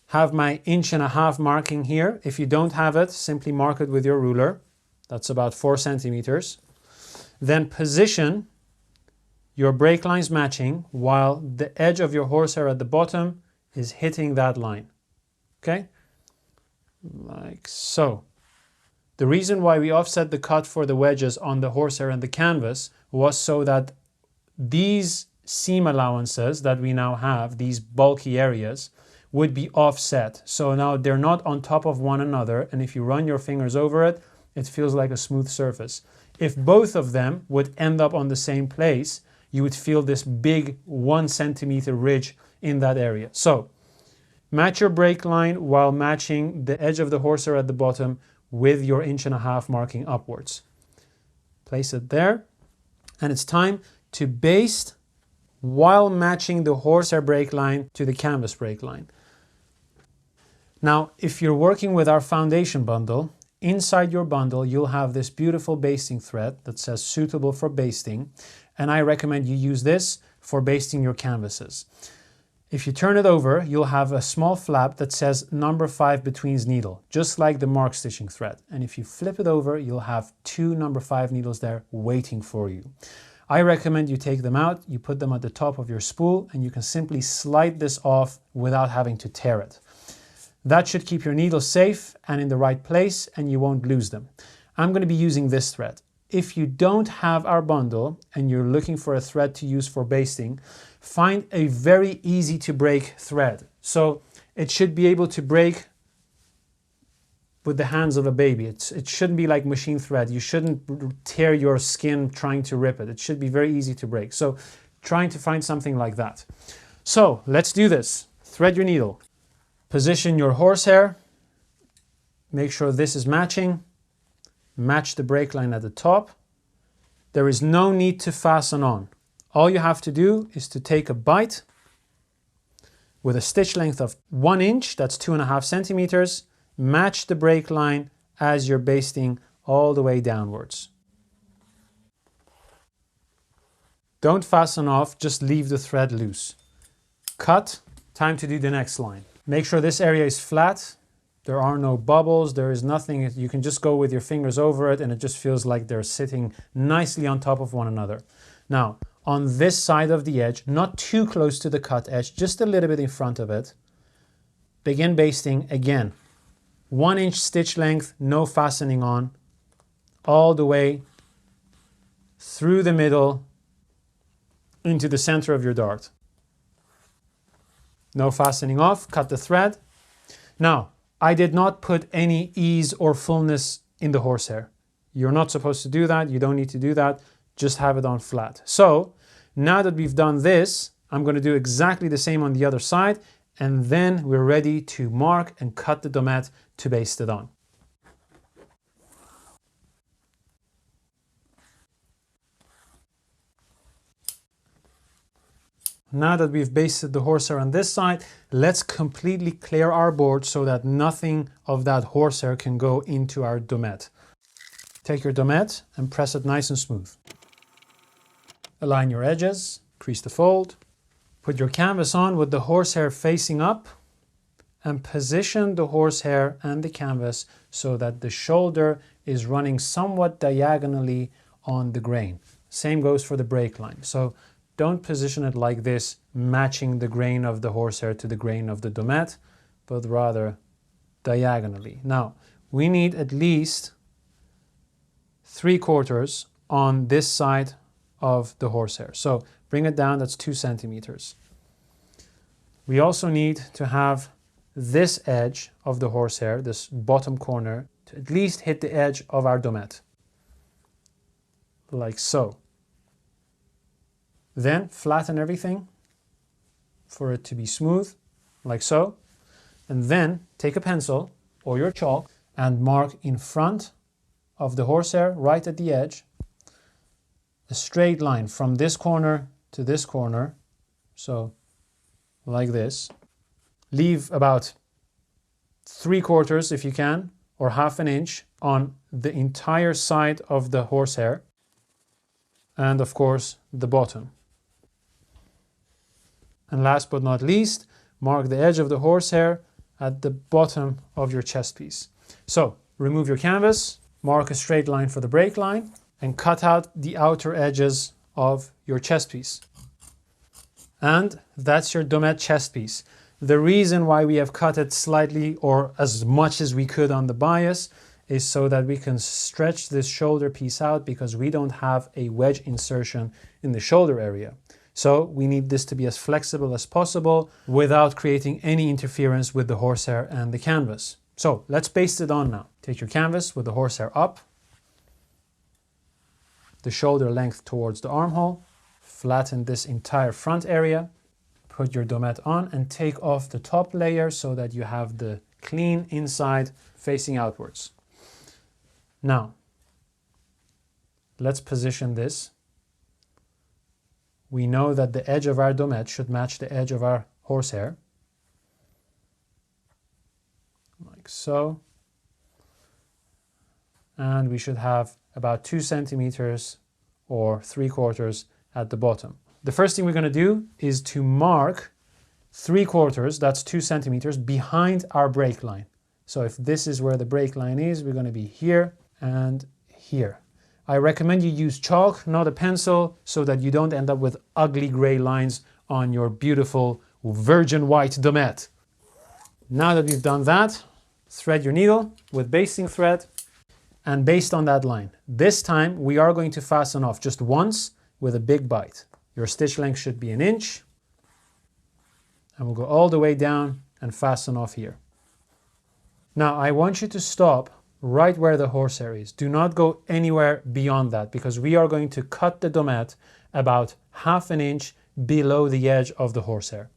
Speaker 1: have my 1.5 inch marking here. If you don't have it, simply mark it with your ruler. That's about 4 centimeters. Then position your break lines matching while the edge of your horsehair at the bottom is hitting that line. Okay? Like so. The reason why we offset the cut for the wedges on the horsehair and the canvas was so that these seam allowances that we now have, these bulky areas, would be offset. So now they're not on top of one another, and if you run your fingers over it, it feels like a smooth surface. If both of them would end up on the same place, you would feel this big 1 centimeter ridge in that area. So match your break line while matching the edge of the horsehair at the bottom with your 1.5 inch marking upwards. Place it there, and it's time to baste while matching the horsehair break line to the canvas break line. Now, if you're working with our foundation bundle, inside your bundle you'll have this beautiful basting thread that says suitable for basting, and I recommend you use this for basting your canvases. If you turn it over, you'll have a small flap that says number 5 betweens needle, just like the mark stitching thread. And if you flip it over, you'll have 2 number 5 needles there waiting for you. I recommend you take them out, you put them at the top of your spool, and you can simply slide this off without having to tear it. That should keep your needles safe and in the right place, and you won't lose them. I'm going to be using this thread. If you don't have our bundle and you're looking for a thread to use for basting, find a very easy to break thread. So it should be able to break with the hands of a baby. It shouldn't be like machine thread. You shouldn't tear your skin trying to rip it. It should be very easy to break. So trying to find something like that. So let's do this. Thread your needle. Position your horsehair. Make sure this is matching. Match the break line at the top. There is no need to fasten on. All you have to do is to take a bite with a stitch length of 1 inch, that's 2.5 centimeters, match the break line as you're basting all the way downwards. Don't fasten off, just leave the thread loose. Cut, time to do the next line. Make sure this area is flat. There are no bubbles, there is nothing, you can just go with your fingers over it and it just feels like they're sitting nicely on top of one another. Now, on this side of the edge, not too close to the cut edge, just a little bit in front of it, begin basting again. 1 inch stitch length, no fastening on, all the way through the middle into the center of your dart. No fastening off, cut the thread. Now, I did not put any ease or fullness in the horsehair. You're not supposed to do that. You don't need to do that. Just have it on flat. So now that we've done this, I'm going to do exactly the same on the other side, and then we're ready to mark and cut the domette to baste it on. Now that we've basted the horsehair on this side, let's completely clear our board so that nothing of that horsehair can go into our domette. Take your domette and press it nice and smooth. Align your edges, crease the fold. Put your canvas on with the horsehair facing up and position the horsehair and the canvas so that the shoulder is running somewhat diagonally on the grain. Same goes for the break line. So don't position it like this, matching the grain of the horsehair to the grain of the domette, but rather diagonally. Now, we need at least 3/4 on this side of the horsehair. So bring it down, that's 2 centimeters. We also need to have this edge of the horsehair, this bottom corner, to at least hit the edge of our domette, like so. Then flatten everything for it to be smooth, like so. And then take a pencil or your chalk and mark in front of the horsehair, right at the edge, a straight line from this corner to this corner, so like this. Leave about 3/4 if you can, or 1/2 inch on the entire side of the horsehair, and of course the bottom. And last but not least, mark the edge of the horsehair at the bottom of your chest piece. So remove your canvas, mark a straight line for the break line, and cut out the outer edges of your chest piece. And that's your domette chest piece. The reason why we have cut it slightly or as much as we could on the bias is so that we can stretch this shoulder piece out, because we don't have a wedge insertion in the shoulder area. So we need this to be as flexible as possible without creating any interference with the horsehair and the canvas. So let's baste it on now. Take your canvas with the horsehair up, the shoulder length towards the armhole, flatten this entire front area, put your domette on and take off the top layer so that you have the clean inside facing outwards. Now, let's position this. We know that the edge of our domette should match the edge of our horsehair, like so. And we should have about 2 centimeters or 3/4 at the bottom. The first thing we're going to do is to mark 3/4, that's 2 centimeters, behind our break line. So if this is where the break line is, we're going to be here and here. I recommend you use chalk, not a pencil, so that you don't end up with ugly gray lines on your beautiful virgin white domette. Now that we've done that, thread your needle with basting thread and baste on that line. This time we are going to fasten off just once with a big bite. Your stitch length should be 1 inch, and we'll go all the way down and fasten off here. Now I want you to stop right where the horsehair is. Do not go anywhere beyond that, because we are going to cut the domette about 1/2 inch below the edge of the horsehair.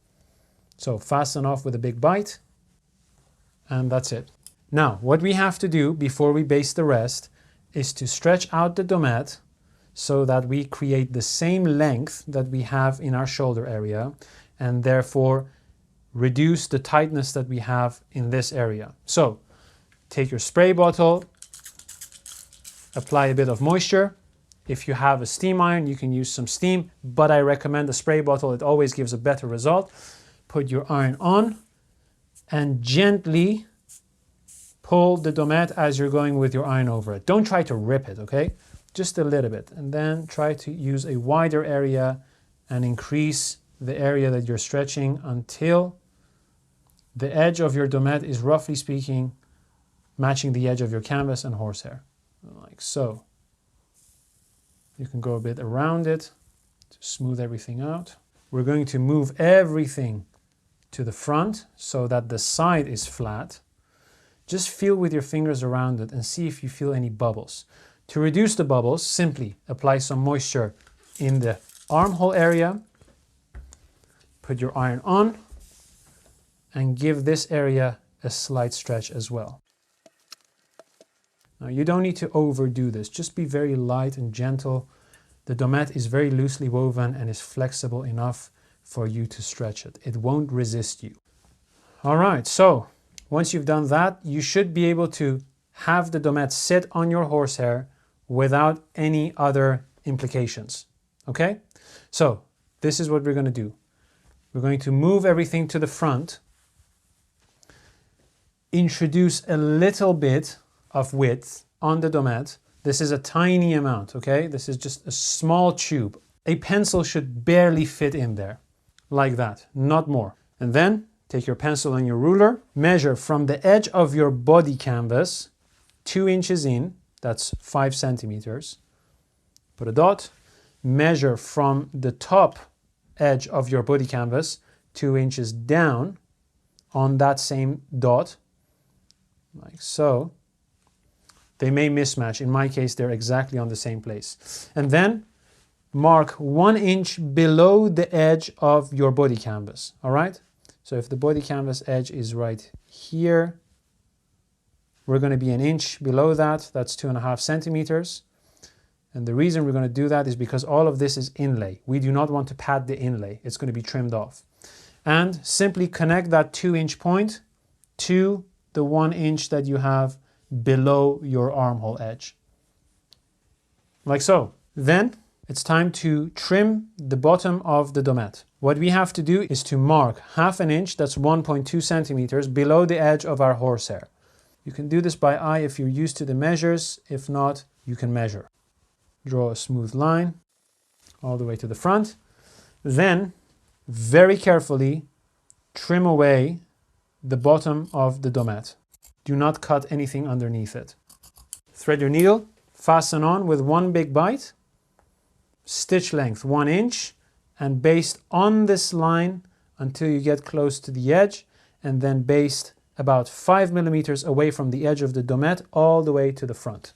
Speaker 1: So fasten off with a big bite, and that's it. Now, what we have to do before we baste the rest is to stretch out the domette so that we create the same length that we have in our shoulder area, and therefore reduce the tightness that we have in this area. So take your spray bottle, apply a bit of moisture. If you have a steam iron, you can use some steam, but I recommend a spray bottle. It always gives a better result. Put your iron on and gently pull the domette as you're going with your iron over it. Don't try to rip it, okay? Just a little bit. And then try to use a wider area and increase the area that you're stretching until the edge of your domette is, roughly speaking, matching the edge of your canvas and horsehair, like so. You can go a bit around it to smooth everything out. We're going to move everything to the front so that the side is flat. just feel with your fingers around it and see if you feel any bubbles. To reduce the bubbles, simply apply some moisture in the armhole area, put your iron on, and give this area a slight stretch as well. Now you don't need to overdo this, just be very light and gentle. The domette is very loosely woven and is flexible enough for you to stretch it. It won't resist you. All right, so once you've done that, you should be able to have the domette sit on your horsehair without any other implications, okay? So this is what we're going to do. We're going to move everything to the front, introduce a little bit of width on the domette. This is a tiny amount, okay? This is just a small tube. A pencil should barely fit in there, like that, not more. And then take your pencil and your ruler, measure from the edge of your body canvas 2 inches in, that's 5 centimeters. Put a dot, measure from the top edge of your body canvas 2 inches down on that same dot, like so. They may mismatch. In my case, they're exactly on the same place. And then mark 1 inch below the edge of your body canvas, all right? So if the body canvas edge is right here, we're going to be 1 inch below that. That's 2.5 centimeters. And the reason we're going to do that is because all of this is inlay. We do not want to pad the inlay. It's going to be trimmed off. And simply connect that 2-inch point to the 1 inch that you have below your armhole edge, like so. Then it's time to trim the bottom of the domette. What we have to do is to mark 1/2 inch, that's 1.2 centimeters, below the edge of our horsehair. You can do this by eye if you're used to the measures. If not, you can measure. Draw a smooth line all the way to the front. Then, very carefully, trim away the bottom of the domette. Do not cut anything underneath it. Thread your needle, fasten on with 1 big bite, stitch length 1 inch, and baste on this line until you get close to the edge, and then baste about 5 millimeters away from the edge of the domette all the way to the front.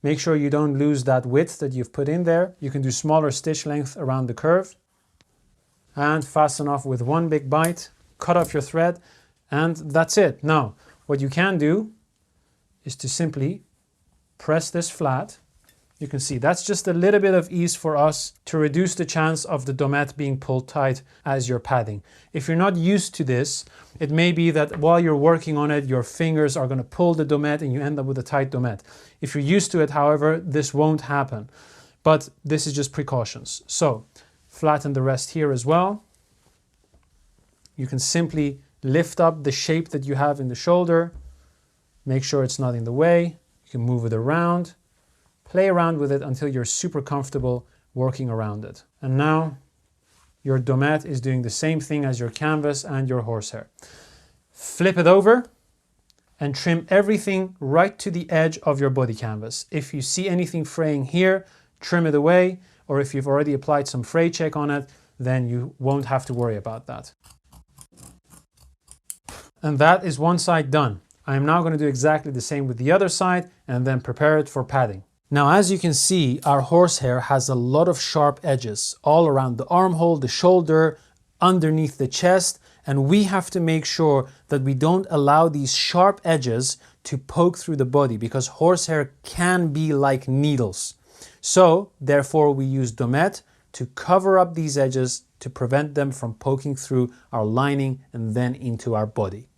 Speaker 1: Make sure you don't lose that width that you've put in there. You can do smaller stitch length around the curve. And fasten off with 1 big bite, cut off your thread, and that's it. Now, what you can do is to simply press this flat. You can see that's just a little bit of ease for us to reduce the chance of the domette being pulled tight as you're padding. If you're not used to this, it may be that while you're working on it, your fingers are going to pull the domette and you end up with a tight domette. If you're used to it, however, this won't happen. But this is just precautions. So flatten the rest here as well. You can simply lift up the shape that you have in the shoulder. Make sure it's not in the way. You can move it around. Play around with it until you're super comfortable working around it. And now your domette is doing the same thing as your canvas and your horsehair. Flip it over and trim everything right to the edge of your body canvas. If you see anything fraying here, trim it away, or if you've already applied some fray check on it, then you won't have to worry about that. And that is one side done. I am now going to do exactly the same with the other side and then prepare it for padding. Now, as you can see, our horsehair has a lot of sharp edges all around the armhole, the shoulder, underneath the chest, and we have to make sure that we don't allow these sharp edges to poke through the body because horsehair can be like needles. So, therefore, we use domette to cover up these edges to prevent them from poking through our lining and then into our body.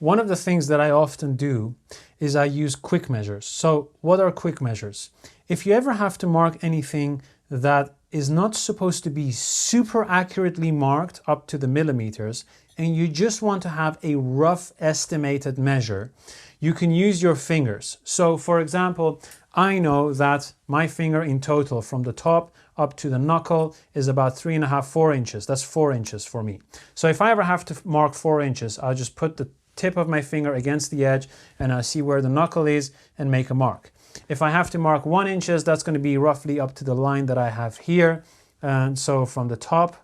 Speaker 1: One of the things that I often do is I use quick measures. So what are quick measures? If you ever have to mark anything that is not supposed to be super accurately marked up to the millimeters, and you just want to have a rough estimated measure, you can use your fingers. So for example, I know that my finger in total from the top up to the knuckle is about 3.5, 4 inches. That's 4 inches for me. So if I ever have to mark 4 inches, I'll just put the tip of my finger against the edge and I see where the knuckle is and make a mark. If I have to mark 1 inch, that's going to be roughly up to the line that I have here. And so from the top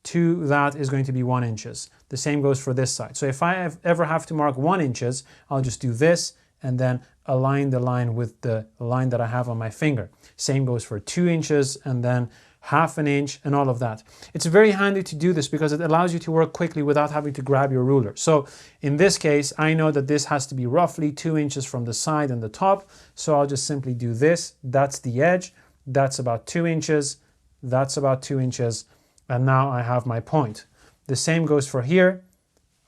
Speaker 1: to that is going to be 1 inches. The same goes for this side. So if I ever have to mark 1 inches, I'll just do this and then align the line with the line that I have on my finger. Same goes for 2 inches and then half an inch and all of that. It's very handy to do this because it allows you to work quickly without having to grab your ruler. So in this case, I know that this has to be roughly 2 inches from the side and the top. So I'll just simply do this. That's the edge. That's about 2 inches. That's about 2 inches. And now I have my point. The same goes for here.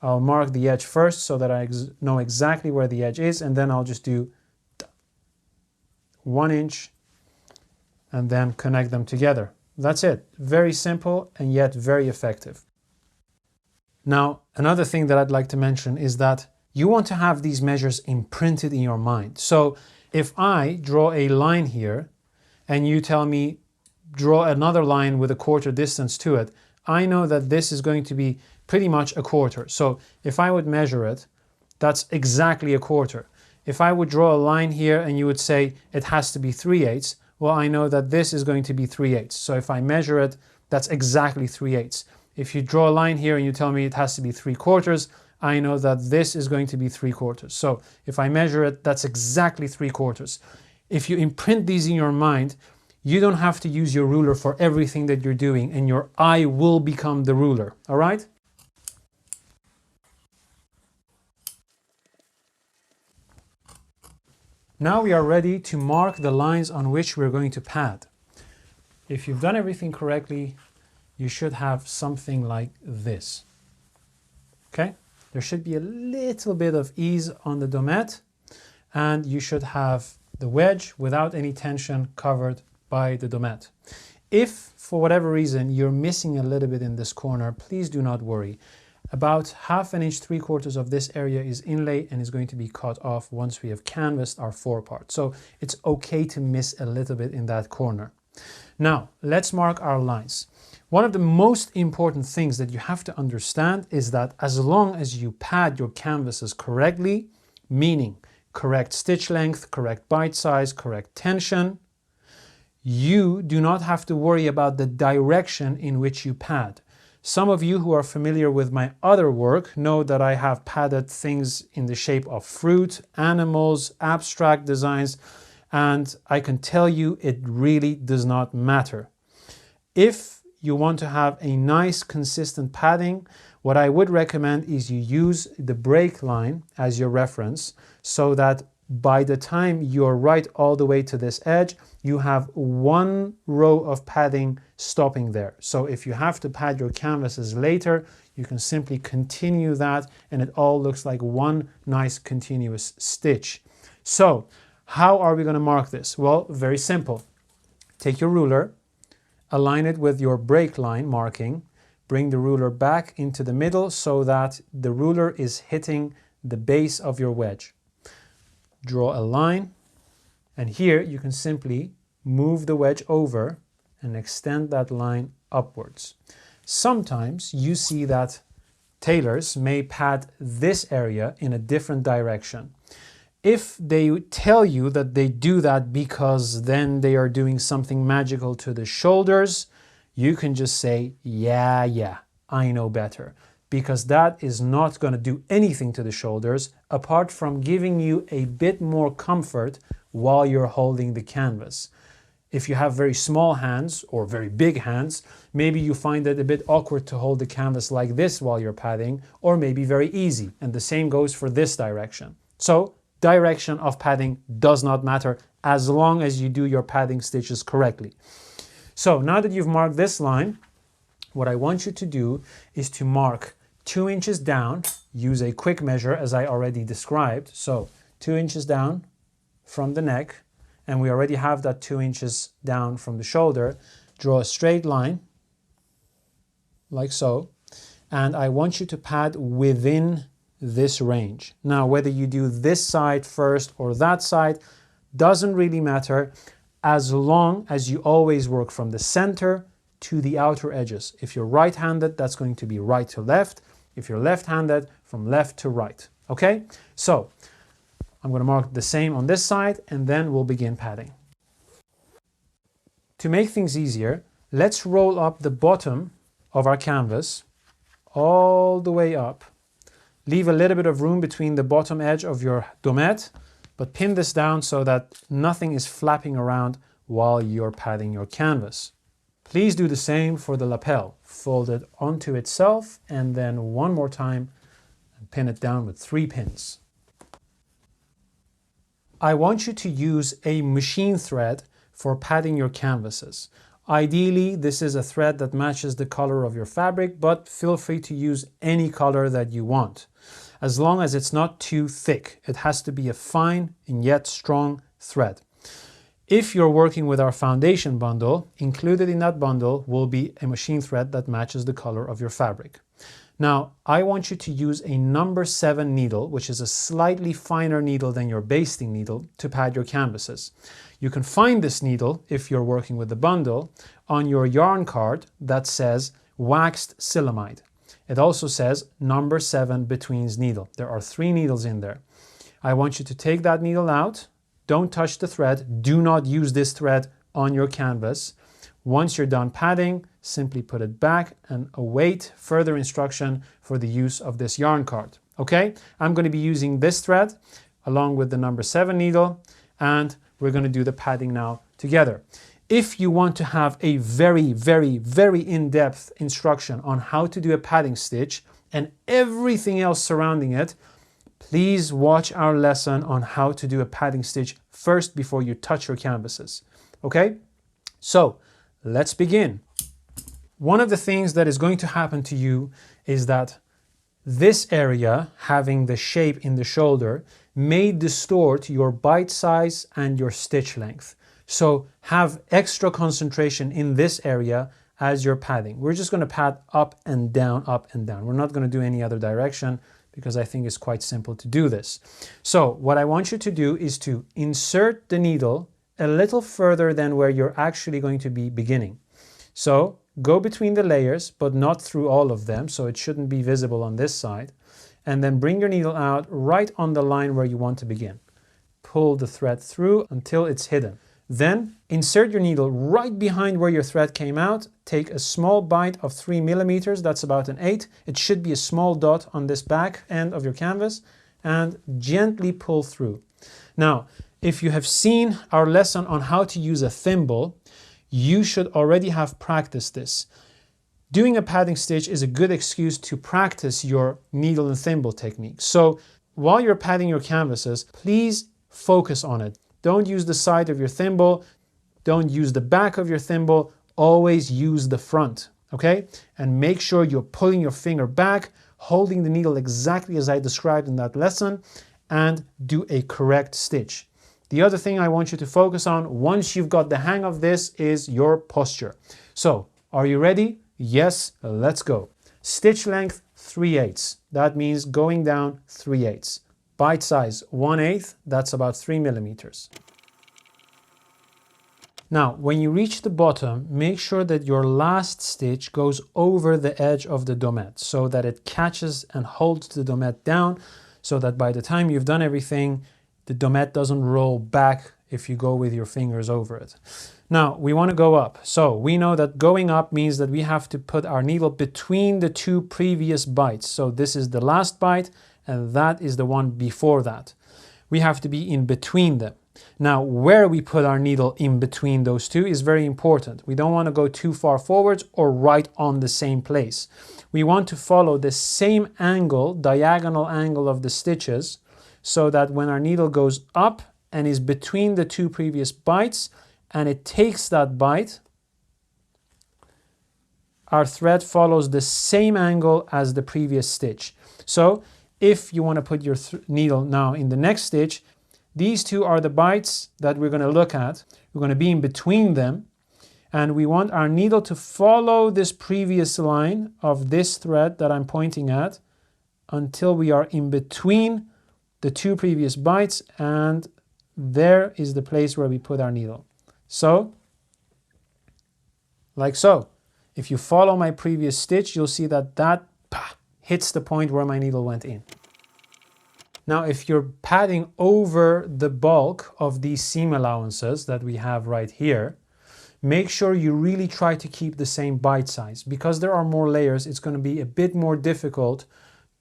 Speaker 1: I'll mark the edge first so that I know exactly where the edge is, and then I'll just do 1 inch and then connect them together. That's it. Very simple and yet very effective. Now, another thing that I'd like to mention is that you want to have these measures imprinted in your mind. So if I draw a line here and you tell me draw another line with a quarter distance to it, I know that this is going to be pretty much a quarter. So if I would measure it, that's exactly a quarter. If I would draw a line here and you would say it has to be 3/8, well, I know that this is going to be 3/8. So if I measure it, that's exactly 3/8. If you draw a line here and you tell me it has to be 3/4, I know that this is going to be 3/4. So if I measure it, that's exactly 3/4. If you imprint these in your mind, you don't have to use your ruler for everything that you're doing, and your eye will become the ruler, all right? Now we are ready to mark the lines on which we're going to pad. If you've done everything correctly, you should have something like this. Okay? There should be a little bit of ease on the domette, and you should have the wedge without any tension covered by the domette. If for whatever reason you're missing a little bit in this corner, please do not worry. About 1/2 inch, 3/4 of this area is inlay and is going to be cut off once we have canvassed our forepart. So it's okay to miss a little bit in that corner. Now, let's mark our lines. One of the most important things that you have to understand is that as long as you pad your canvases correctly, meaning correct stitch length, correct bite size, correct tension, you do not have to worry about the direction in which you pad. Some of you who are familiar with my other work know that I have padded things in the shape of fruit, animals, abstract designs, and I can tell you it really does not matter. If you want to have a nice consistent padding, what I would recommend is you use the break line as your reference so that by the time you're right all the way to this edge, you have 1 row of padding stopping there. So if you have to pad your canvases later, you can simply continue that and it all looks like one nice continuous stitch. So how are we going to mark this? Well, very simple. Take your ruler, align it with your break line marking, bring the ruler back into the middle so that the ruler is hitting the base of your wedge. Draw a line, and here you can simply move the wedge over and extend that line upwards. Sometimes you see that tailors may pad this area in a different direction. If they tell you that they do that because then they are doing something magical to the shoulders, you can just say, yeah, I know better. Because that is not going to do anything to the shoulders apart from giving you a bit more comfort while you're holding the canvas. If you have very small hands or very big hands, maybe you find it a bit awkward to hold the canvas like this while you're padding, or maybe very easy. And the same goes for this direction. So direction of padding does not matter as long as you do your padding stitches correctly. So now that you've marked this line, what I want you to do is to mark 2 inches down, use a quick measure as I already described. So 2 inches down from the neck, and we already have that 2 inches down from the shoulder. Draw a straight line, like so, and I want you to pad within this range. Now, whether you do this side first or that side, doesn't really matter, as long as you always work from the center to the outer edges. If you're right-handed, that's going to be right to left. If you're left-handed, from left to right. Okay? So I'm going to mark the same on this side and then we'll begin padding. To make things easier, let's roll up the bottom of our canvas all the way up. Leave a little bit of room between the bottom edge of your domette, but pin this down so that nothing is flapping around while you're padding your canvas. Please do the same for the lapel. Fold it onto itself and then one more time and pin it down with 3 pins. I want you to use a machine thread for padding your canvases. Ideally, this is a thread that matches the color of your fabric, but feel free to use any color that you want, as long as it's not too thick. It has to be a fine and yet strong thread. If you're working with our foundation bundle, included in that bundle will be a machine thread that matches the color of your fabric. Now, I want you to use a number 7 needle, which is a slightly finer needle than your basting needle, to pad your canvases. You can find this needle, if you're working with the bundle, on your yarn card that says waxed silamide. It also says number 7 betweens needle. There are 3 needles in there. I want you to take that needle out. Don't touch the thread. Do not use this thread on your canvas. Once you're done padding, simply put it back and await further instruction for the use of this yarn card. Okay, I'm going to be using this thread along with the number 7 needle, and we're going to do the padding now together. If you want to have a very in-depth instruction on how to do a padding stitch and everything else surrounding it, please watch our lesson on how to do a padding stitch first before you touch your canvases. Okay, so let's begin. One of the things that is going to happen to you is that this area, having the shape in the shoulder, may distort your bite size and your stitch length. So have extra concentration in this area as you're padding. We're just going to pad up and down, up and down. We're not going to do any other direction because I think it's quite simple to do this. So what I want you to do is to insert the needle a little further than where you're actually going to be beginning. So go between the layers, but not through all of them, so it shouldn't be visible on this side. And then bring your needle out right on the line where you want to begin. Pull the thread through until it's hidden. Then insert your needle right behind where your thread came out. Take a small bite of 3 millimeters, that's about an 8. It should be a small dot on this back end of your canvas, and gently pull through. Now, if you have seen our lesson on how to use a thimble, you should already have practiced this. Doing a padding stitch is a good excuse to practice your needle and thimble technique. So while you're padding your canvases, please focus on it. Don't use the side of your thimble. Don't use the back of your thimble. Always use the front, okay? And make sure you're pulling your finger back, holding the needle exactly as I described in that lesson, and do a correct stitch. The other thing I want you to focus on once you've got the hang of this is your posture. So, are you ready? Yes, let's go. Stitch length 3/8. That means going down 3/8. Bite size 1/8, that's about 3 millimeters. Now, when you reach the bottom, make sure that your last stitch goes over the edge of the domette so that it catches and holds the domette down, so that by the time you've done everything, the domette doesn't roll back if you go with your fingers over it. Now, we want to go up. So we know that going up means that we have to put our needle between the 2 previous bites. So this is the last bite, and that is the one before that. We have to be in between them. Now, where we put our needle in between those 2 is very important. We don't want to go too far forwards or right on the same place. We want to follow the same angle, diagonal angle of the stitches, so that when our needle goes up and is between the 2 previous bites and it takes that bite, our thread follows the same angle as the previous stitch. So if you want to put your needle now in the next stitch, these 2 are the bites that we're going to look at. We're going to be in between them, and we want our needle to follow this previous line of this thread that I'm pointing at until we are in between the 2 previous bites, and there is the place where we put our needle. So, like so. If you follow my previous stitch, you'll see that that hits the point where my needle went in. Now, if you're padding over the bulk of these seam allowances that we have right here, make sure you really try to keep the same bite size. Because there are more layers, it's going to be a bit more difficult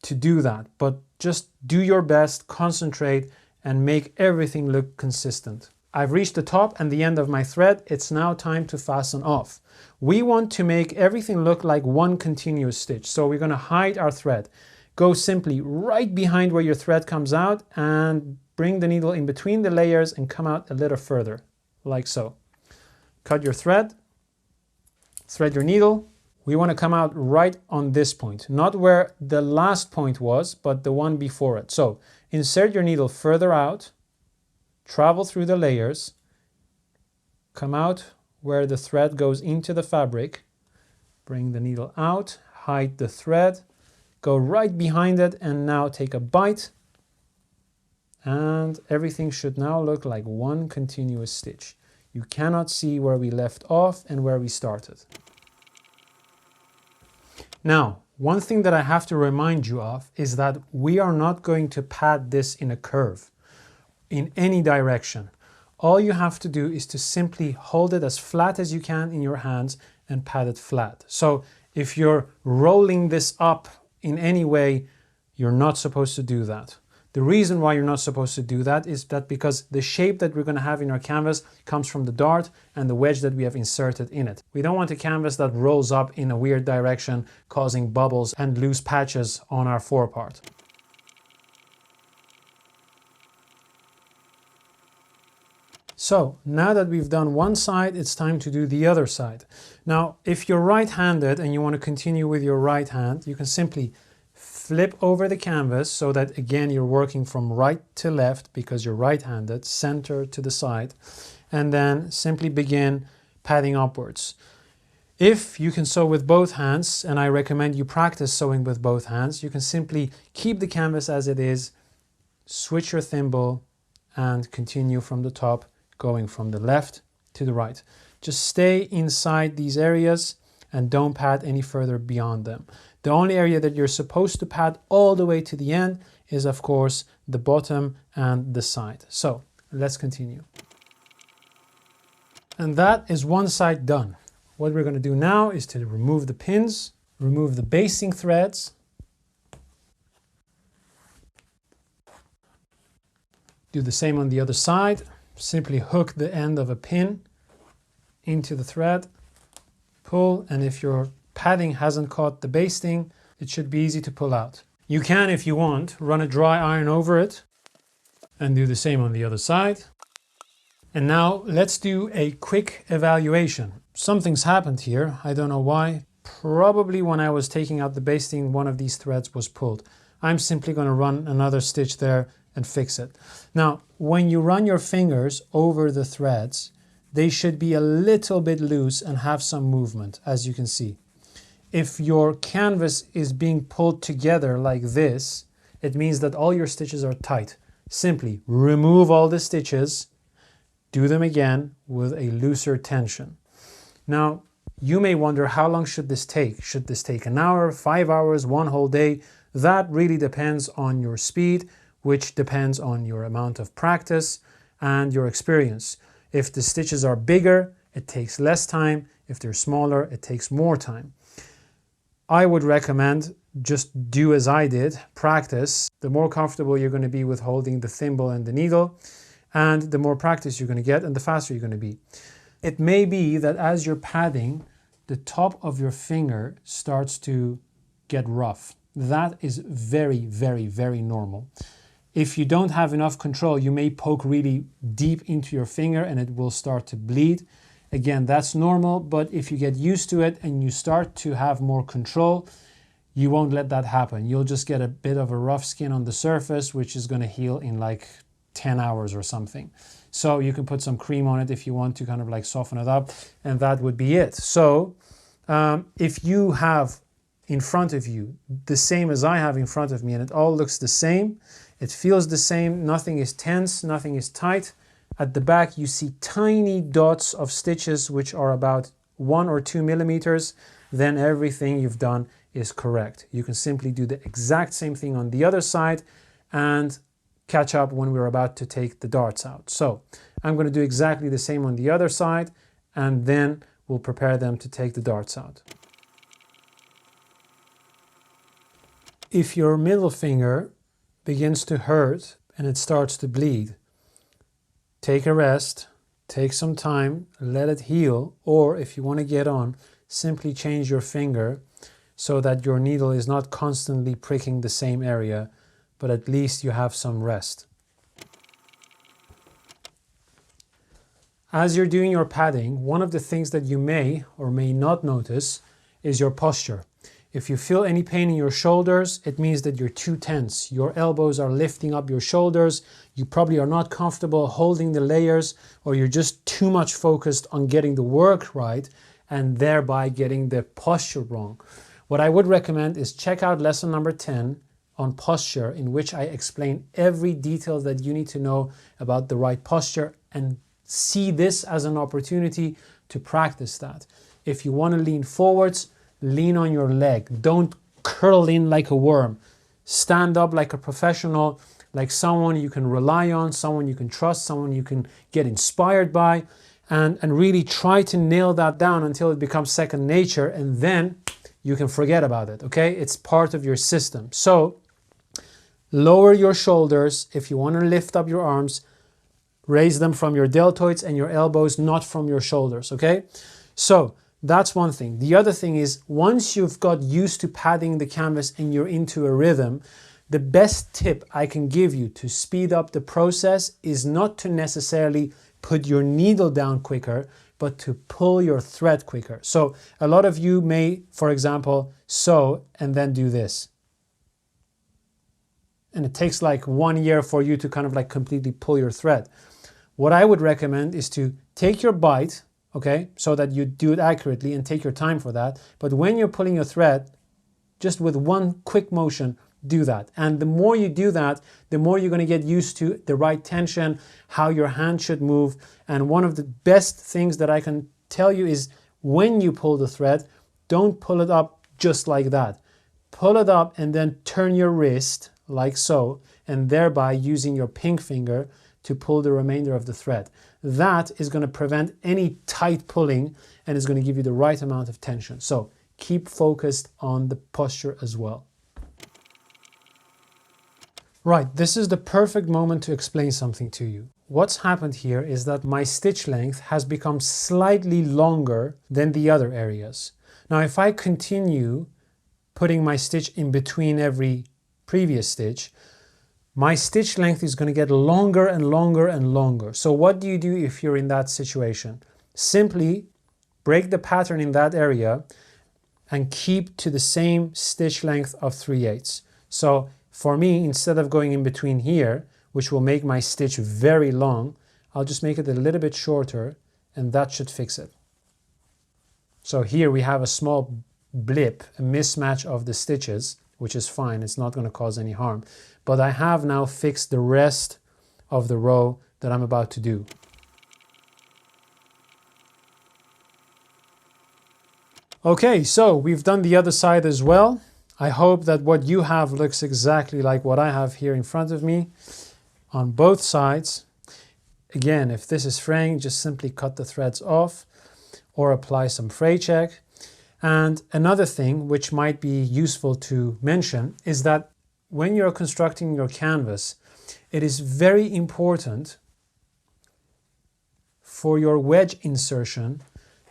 Speaker 1: to do that, but just do your best, concentrate, and make everything look consistent. I've reached the top and the end of my thread. It's now time to fasten off. We want to make everything look like one continuous stitch, so we're going to hide our thread. Go simply right behind where your thread comes out and bring the needle in between the layers and come out a little further, like so. Cut your thread, thread your needle. We want to come out right on this point, not where the last point was, but the one before it. So insert your needle further out, travel through the layers, come out where the thread goes into the fabric, bring the needle out, hide the thread, go right behind it, and now take a bite, and everything should now look like one continuous stitch. You cannot see where we left off and where we started. Now, one thing that I have to remind you of is that we are not going to pad this in a curve in any direction. All you have to do is to simply hold it as flat as you can in your hands and pad it flat. So if you're rolling this up in any way, you're not supposed to do that. The reason why you're not supposed to do that is that because the shape that we're going to have in our canvas comes from the dart and the wedge that we have inserted in it. We don't want a canvas that rolls up in a weird direction, causing bubbles and loose patches on our forepart. So now that we've done one side, it's time to do the other side. Now, if you're right-handed and you want to continue with your right hand, you can simply flip over the canvas so that again you're working from right to left because you're right-handed, center to the side, and then simply begin padding upwards. If you can sew with both hands, and I recommend you practice sewing with both hands, you can simply keep the canvas as it is, switch your thimble, and continue from the top, going from the left to the right. Just stay inside these areas and don't pad any further beyond them. The only area that you're supposed to pad all the way to the end is, of course, the bottom and the side. So let's continue. And that is one side done. What we're going to do now is to remove the pins, remove the basting threads, do the same on the other side. Simply hook the end of a pin into the thread, pull, and if your padding hasn't caught the basting, it should be easy to pull out. You can, if you want, run a dry iron over it and do the same on the other side. And now let's do a quick evaluation. Something's happened here, I don't know why. Probably when I was taking out the basting, one of these threads was pulled. I'm simply going to run another stitch there and fix it. Now, when you run your fingers over the threads, they should be a little bit loose and have some movement, as you can see. If your canvas is being pulled together like this, it means that all your stitches are tight. Simply remove all the stitches, do them again with a looser tension. Now, you may wonder, how long should this take? Should this take an hour, 5 hours, one whole day? That really depends on your speed, which depends on your amount of practice and your experience. If the stitches are bigger, it takes less time. If they're smaller, it takes more time. I would recommend just do as I did, practice. The more comfortable you're going to be with holding the thimble and the needle, and the more practice you're going to get and the faster you're going to be. It may be that as you're padding, the top of your finger starts to get rough. That is very, very, very normal. If you don't have enough control, you may poke really deep into your finger and it will start to bleed. Again, that's normal, but if you get used to it and you start to have more control, you won't let that happen. You'll just get a bit of a rough skin on the surface, which is going to heal in like 10 hours or something. So you can put some cream on it if you want to kind of like soften it up, and that would be it. So if you have in front of you the same as I have in front of me and it all looks the same, it feels the same, nothing is tense, nothing is tight. At the back you see tiny dots of stitches which are about 1 or 2 millimeters, then everything you've done is correct. You can simply do the exact same thing on the other side and catch up when we're about to take the darts out. So I'm going to do exactly the same on the other side, and then we'll prepare them to take the darts out. If your middle finger begins to hurt and it starts to bleed, take a rest, take some time, let it heal, or if you want to get on, simply change your finger so that your needle is not constantly pricking the same area, but at least you have some rest. As you're doing your padding, one of the things that you may or may not notice is your posture. If you feel any pain in your shoulders, it means that you're too tense. Your elbows are lifting up your shoulders. You probably are not comfortable holding the layers, or you're just too much focused on getting the work right and thereby getting the posture wrong. What I would recommend is check out lesson number 10 on posture, in which I explain every detail that you need to know about the right posture, and see this as an opportunity to practice that. If you want to lean forwards, lean on your leg. Don't curl in like a worm. Stand up like a professional, like someone you can rely on, someone you can trust, someone you can get inspired by, and really try to nail that down until it becomes second nature, and then you can forget about it, okay? It's part of your system. So lower your shoulders. If you want to lift up your arms, raise them from your deltoids and your elbows, not from your shoulders, okay? So that's one thing. The other thing is, once you've got used to padding the canvas and you're into a rhythm, the best tip I can give you to speed up the process is not to necessarily put your needle down quicker, but to pull your thread quicker. So a lot of you may, for example, sew and then do this. And it takes like 1 year for you to kind of like completely pull your thread. What I would recommend is to take your bite, okay, so that you do it accurately, and take your time for that. But when you're pulling your thread, just with one quick motion, do that. And the more you do that, the more you're going to get used to the right tension, how your hand should move. And one of the best things that I can tell you is, when you pull the thread, don't pull it up just like that. Pull it up and then turn your wrist like so, and thereby using your pink finger to pull the remainder of the thread. That is going to prevent any tight pulling and is going to give you the right amount of tension. So keep focused on the posture as well. Right, this is the perfect moment to explain something to you. What's happened here is that my stitch length has become slightly longer than the other areas. Now, if I continue putting my stitch in between every previous stitch, my stitch length is going to get longer and longer and longer. So what do you do if you're in that situation? Simply break the pattern in that area and keep to the same stitch length of 3/8. So for me, instead of going in between here, which will make my stitch very long, I'll just make it a little bit shorter, and that should fix it. So here we have a small blip, a mismatch of the stitches, which is fine. It's not going to cause any harm. But I have now fixed the rest of the row that I'm about to do. Okay, so we've done the other side as well. I hope that what you have looks exactly like what I have here in front of me on both sides. Again, if this is fraying, just simply cut the threads off or apply some fray check. And another thing which might be useful to mention is that when you're constructing your canvas, it is very important for your wedge insertion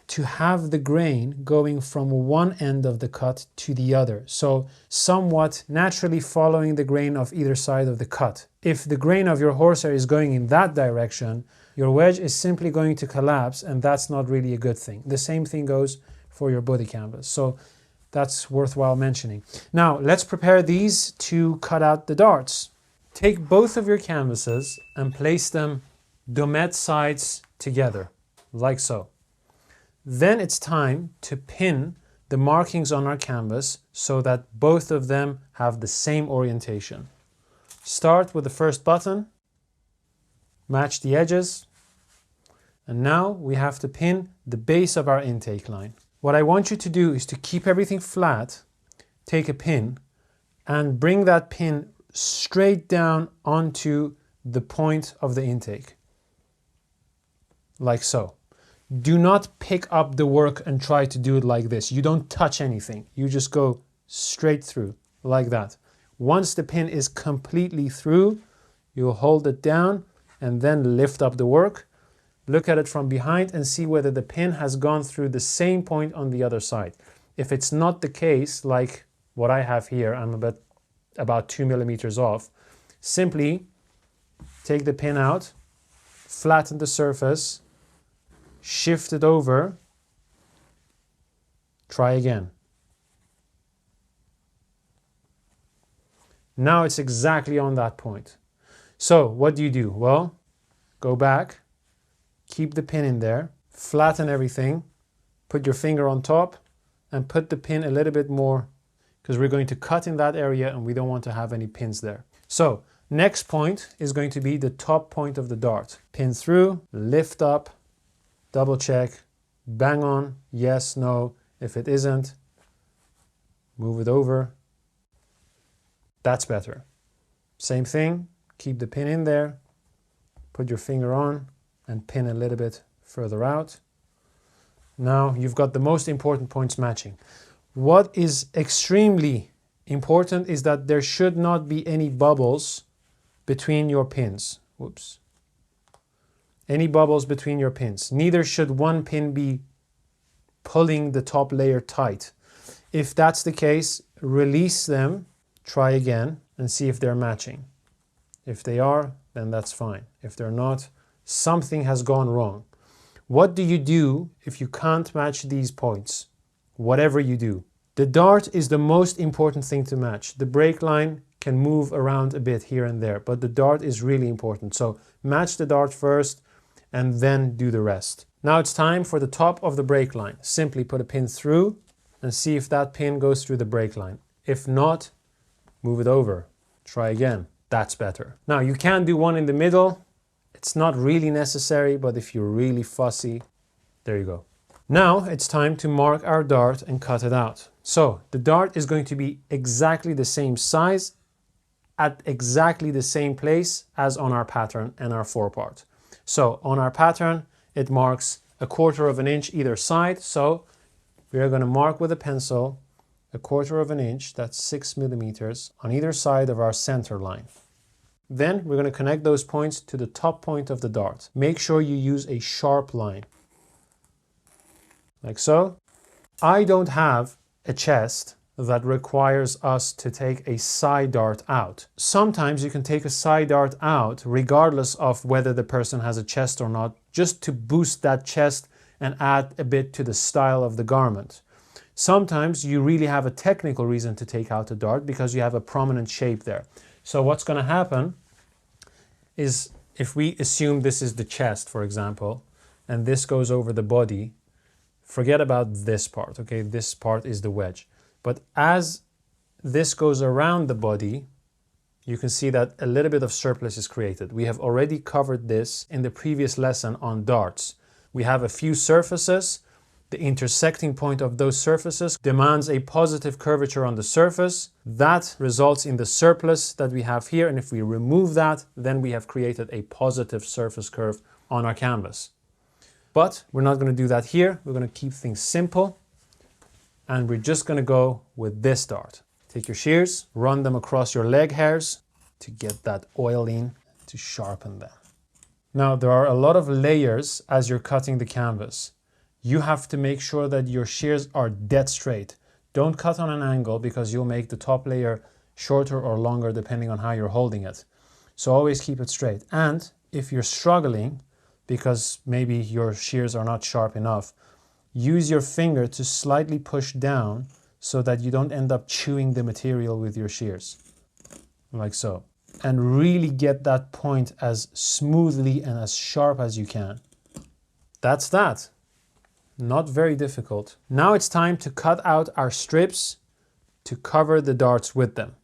Speaker 1: to have the grain going from one end of the cut to the other. So somewhat naturally following the grain of either side of the cut. If the grain of your horsehair is going in that direction, your wedge is simply going to collapse, and that's not really a good thing. The same thing goes for your body canvas. So that's worthwhile mentioning. Now let's prepare these to cut out the darts. Take both of your canvases and place them domette sides together, like so. Then it's time to pin the markings on our canvas so that both of them have the same orientation. Start with the first button, match the edges, and now we have to pin the base of our intake line. What I want you to do is to keep everything flat, take a pin, and bring that pin straight down onto the point of the intake, like so. do not pick up the work and try to do it like this. You don't touch anything. You just go straight through like that. Once the pin is completely through, you'll hold it down and then lift up the work. Look at it from behind and see whether the pin has gone through the same point on the other side. If it's not the case, like what I have here, I'm about 2 millimeters off, simply take the pin out, flatten the surface, shift it over, try again. Now it's exactly on that point. So what do? Well, go back, keep the pin in there, flatten everything, put your finger on top and put the pin a little bit more because we're going to cut in that area and we don't want to have any pins there. So next point is going to be the top point of the dart. Pin through, lift up, double check, bang on, yes, no. If it isn't, move it over. That's better. Same thing, keep the pin in there, put your finger on and pin a little bit further out. Now you've got the most important points matching. What is extremely important is that there should not be any bubbles between your pins. Whoops. Any bubbles between your pins. Neither should one pin be pulling the top layer tight. If that's the case, release them, try again and see if they're matching. If they are, then that's fine. If they're not, something has gone wrong. What do if you can't match these points? Whatever you do. The dart is the most important thing to match. The break line can move around a bit here and there, but the dart is really important. So match the dart first and then do the rest. Now it's time for the top of the break line. Simply put a pin through and see if that pin goes through the break line. If not, move it over. Try again. That's better. Now you can do one in the middle. It's not really necessary, but if you're really fussy, there you go. Now it's time to mark our dart and cut it out. So the dart is going to be exactly the same size at exactly the same place as on our pattern and our forepart. So on our pattern, it marks 1/4 inch either side. So we are going to mark with a pencil 1/4 inch, that's 6 millimeters, on either side of our center line. Then we're going to connect those points to the top point of the dart. Make sure you use a sharp line. Like so. I don't have a chest that requires us to take a side dart out. Sometimes you can take a side dart out regardless of whether the person has a chest or not, just to boost that chest and add a bit to the style of the garment. Sometimes you really have a technical reason to take out a dart because you have a prominent shape there. So what's going to happen is if we assume this is the chest, for example, and this goes over the body, forget about this part, okay? This part is the wedge. But as this goes around the body, you can see that a little bit of surplus is created. We have already covered this in the previous lesson on darts. We have a few surfaces. The intersecting point of those surfaces demands a positive curvature on the surface. That results in the surplus that we have here. And if we remove that, then we have created a positive surface curve on our canvas. But we're not going to do that here. We're going to keep things simple. And we're just going to go with this dart. Take your shears, run them across your leg hairs to get that oil in, to sharpen them. Now, there are a lot of layers as you're cutting the canvas. You have to make sure that your shears are dead straight. Don't cut on an angle because you'll make the top layer shorter or longer depending on how you're holding it. So always keep it straight. And if you're struggling because maybe your shears are not sharp enough, use your finger to slightly push down so that you don't end up chewing the material with your shears. Like so. And really get that point as smoothly and as sharp as you can. That's that. Not very difficult. Now it's time to cut out our strips to cover the darts with them.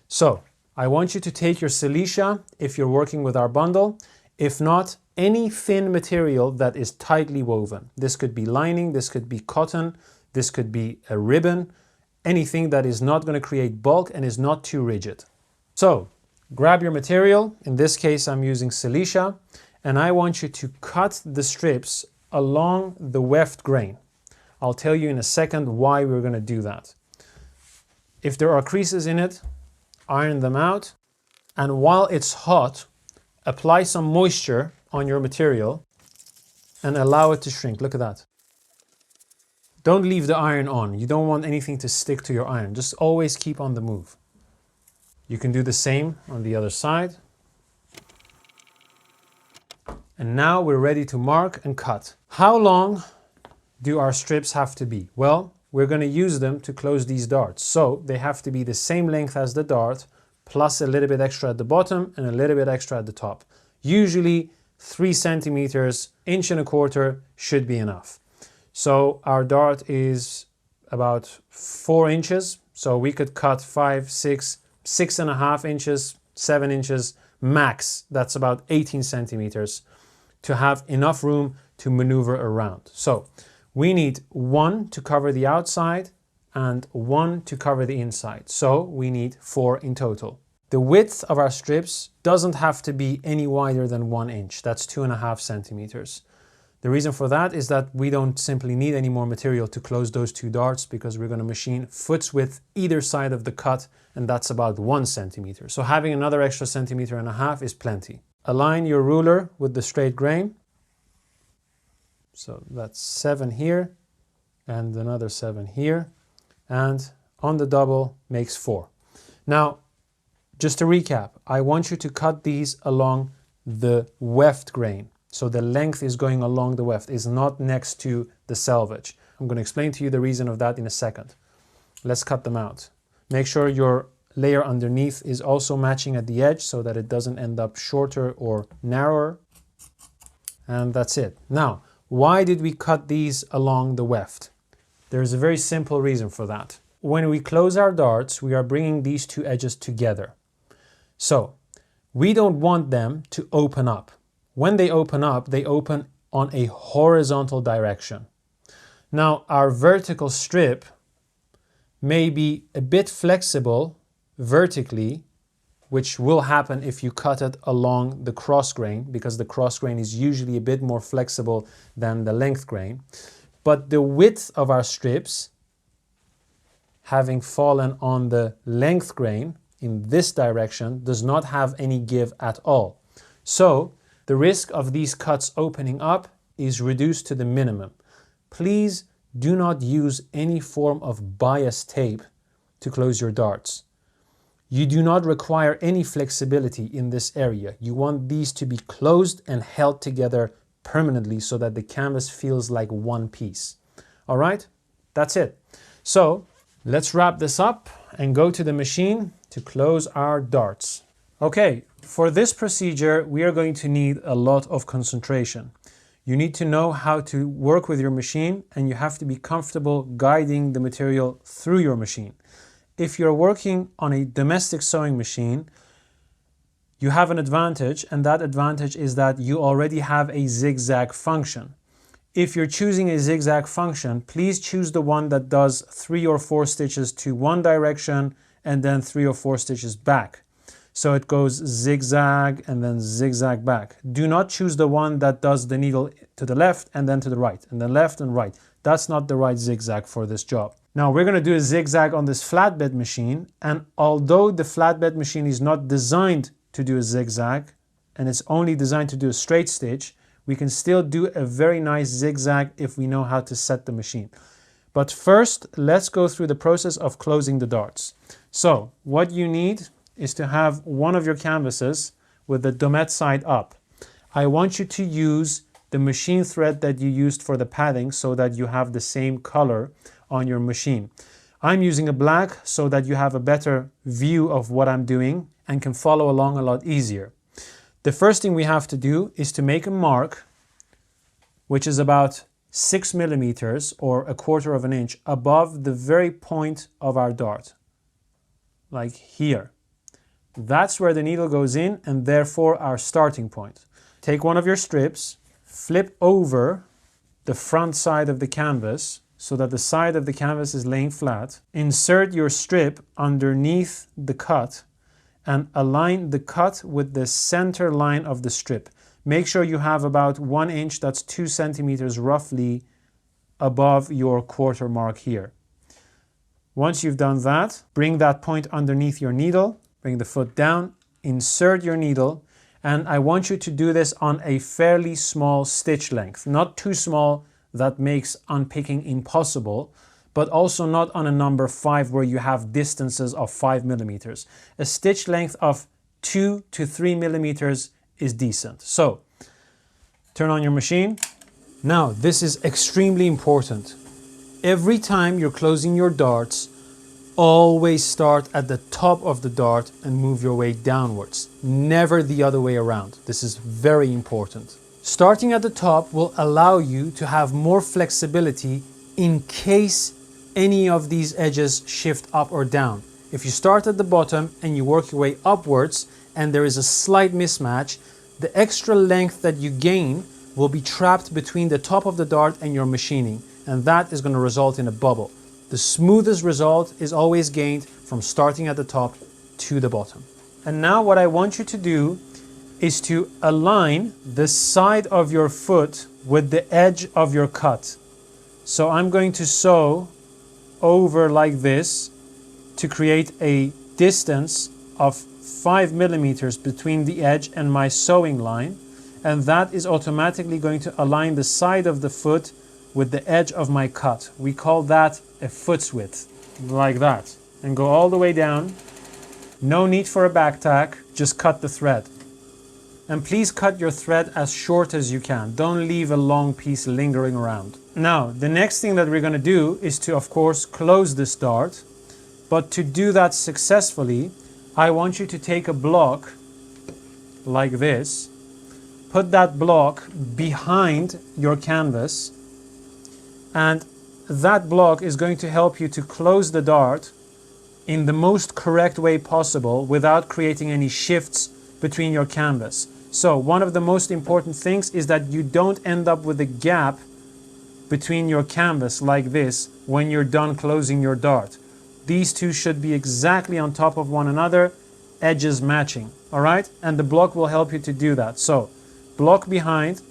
Speaker 1: So I want you to take your silesia if you're working with our bundle. If not, any thin material that is tightly woven. This could be lining, this could be cotton, this could be a ribbon, anything that is not going to create bulk and is not too rigid. So grab your material. In this case, I'm using silesia, and I want you to cut the strips along the weft grain. I'll tell you in a second why we're going to do that. If there are creases in it, iron them out, and while it's hot, apply some moisture on your material and allow it to shrink. Look at that. Don't leave the iron on. You don't want anything to stick to your iron. Just always keep on the move. You can do the same on the other side. And now we're ready to mark and cut. How long do our strips have to be? Well, we're going to use them to close these darts. So they have to be the same length as the dart, plus a little bit extra at the bottom and a little bit extra at the top. Usually 3 centimeters, 1.25 inches should be enough. So our dart is about 4 inches. So we could cut 5, 6, 6.5 inches, 7 inches max. That's about 18 centimeters to have enough room to maneuver around. So we need 1 to cover the outside and 1 to cover the inside. So we need 4 in total. The width of our strips doesn't have to be any wider than 1 inch. That's 2.5 centimeters. The reason for that is that we don't simply need any more material to close those 2 darts because we're going to machine foot's width either side of the cut, and that's about 1 centimeter. So having another extra 1.5 centimeters is plenty. Align your ruler with the straight grain. So that's 7 here and another 7 here, and on the double makes 4. Now, just to recap, I want you to cut these along the weft grain. So the length is going along the weft, is not next to the selvage. I'm going to explain to you the reason of that in a second. Let's cut them out. Make sure your layer underneath is also matching at the edge so that it doesn't end up shorter or narrower. And that's it. Now, why did we cut these along the weft? There's a very simple reason for that. When we close our darts, we are bringing these 2 edges together. So we don't want them to open up. When they open up, they open on a horizontal direction. Now, our vertical strip may be a bit flexible vertically, which will happen if you cut it along the cross grain, because the cross grain is usually a bit more flexible than the length grain. But the width of our strips, having fallen on the length grain in this direction, does not have any give at all. So the risk of these cuts opening up is reduced to the minimum. Please do not use any form of bias tape to close your darts. You do not require any flexibility in this area. You want these to be closed and held together permanently so that the canvas feels like one piece. All right, that's it. So let's wrap this up and go to the machine to close our darts. Okay, for this procedure, we are going to need a lot of concentration. You need to know how to work with your machine, and you have to be comfortable guiding the material through your machine. If you're working on a domestic sewing machine, you have an advantage, and that advantage is that you already have a zigzag function. If you're choosing a zigzag function, please choose the one that does 3 or 4 stitches to one direction and then 3 or 4 stitches back. So it goes zigzag and then zigzag back. Do not choose the one that does the needle to the left and then to the right, and then left and right. That's not the right zigzag for this job. Now we're going to do a zigzag on this flatbed machine, and although the flatbed machine is not designed to do a zigzag and it's only designed to do a straight stitch, we can still do a very nice zigzag if we know how to set the machine. But first, let's go through the process of closing the darts. So what you need is to have one of your canvases with the domette side up. I want you to use the machine thread that you used for the padding so that you have the same color on your machine. I'm using a black so that you have a better view of what I'm doing and can follow along a lot easier. The first thing we have to do is to make a mark, which is about 6 millimeters or 1/4 inch above the very point of our dart, like here. That's where the needle goes in, and therefore our starting point. Take one of your strips, flip over the front side of the canvas so that the side of the canvas is laying flat. Insert your strip underneath the cut and align the cut with the center line of the strip. make sure you have about 1 inch, that's 2 centimeters roughly, above your quarter mark here. Once you've done that, bring that point underneath your needle, bring the foot down, insert your needle, and I want you to do this on a fairly small stitch length. Not too small that makes unpicking impossible, but also not on a number 5 where you have distances of 5 millimeters. A stitch length of 2 to 3 millimeters is decent. So, turn on your machine. Now, this is extremely important. Every time you're closing your darts, always start at the top of the dart and move your way downwards. Never the other way around. This is very important. Starting at the top will allow you to have more flexibility in case any of these edges shift up or down. If you start at the bottom and you work your way upwards and there is a slight mismatch, the extra length that you gain will be trapped between the top of the dart and your machining, and that is going to result in a bubble. The smoothest result is always gained from starting at the top to the bottom. And now what I want you to do is to align the side of your foot with the edge of your cut. So I'm going to sew over like this to create a distance of 5 millimeters between the edge and my sewing line, and that is automatically going to align the side of the foot with the edge of my cut. We call that a foot's width, like that, and go all the way down. No need for a back tack, just cut the thread. And please cut your thread as short as you can. Don't leave a long piece lingering around. Now, the next thing that we're going to do is to, of course, close this dart. But to do that successfully, I want you to take a block like this, put that block behind your canvas, and that block is going to help you to close the dart in the most correct way possible without creating any shifts between your canvas. So one of the most important things is that you don't end up with a gap between your canvas like this when you're done closing your dart. These two should be exactly on top of one another, edges matching, all right? And the block will help you to do that. So block behind,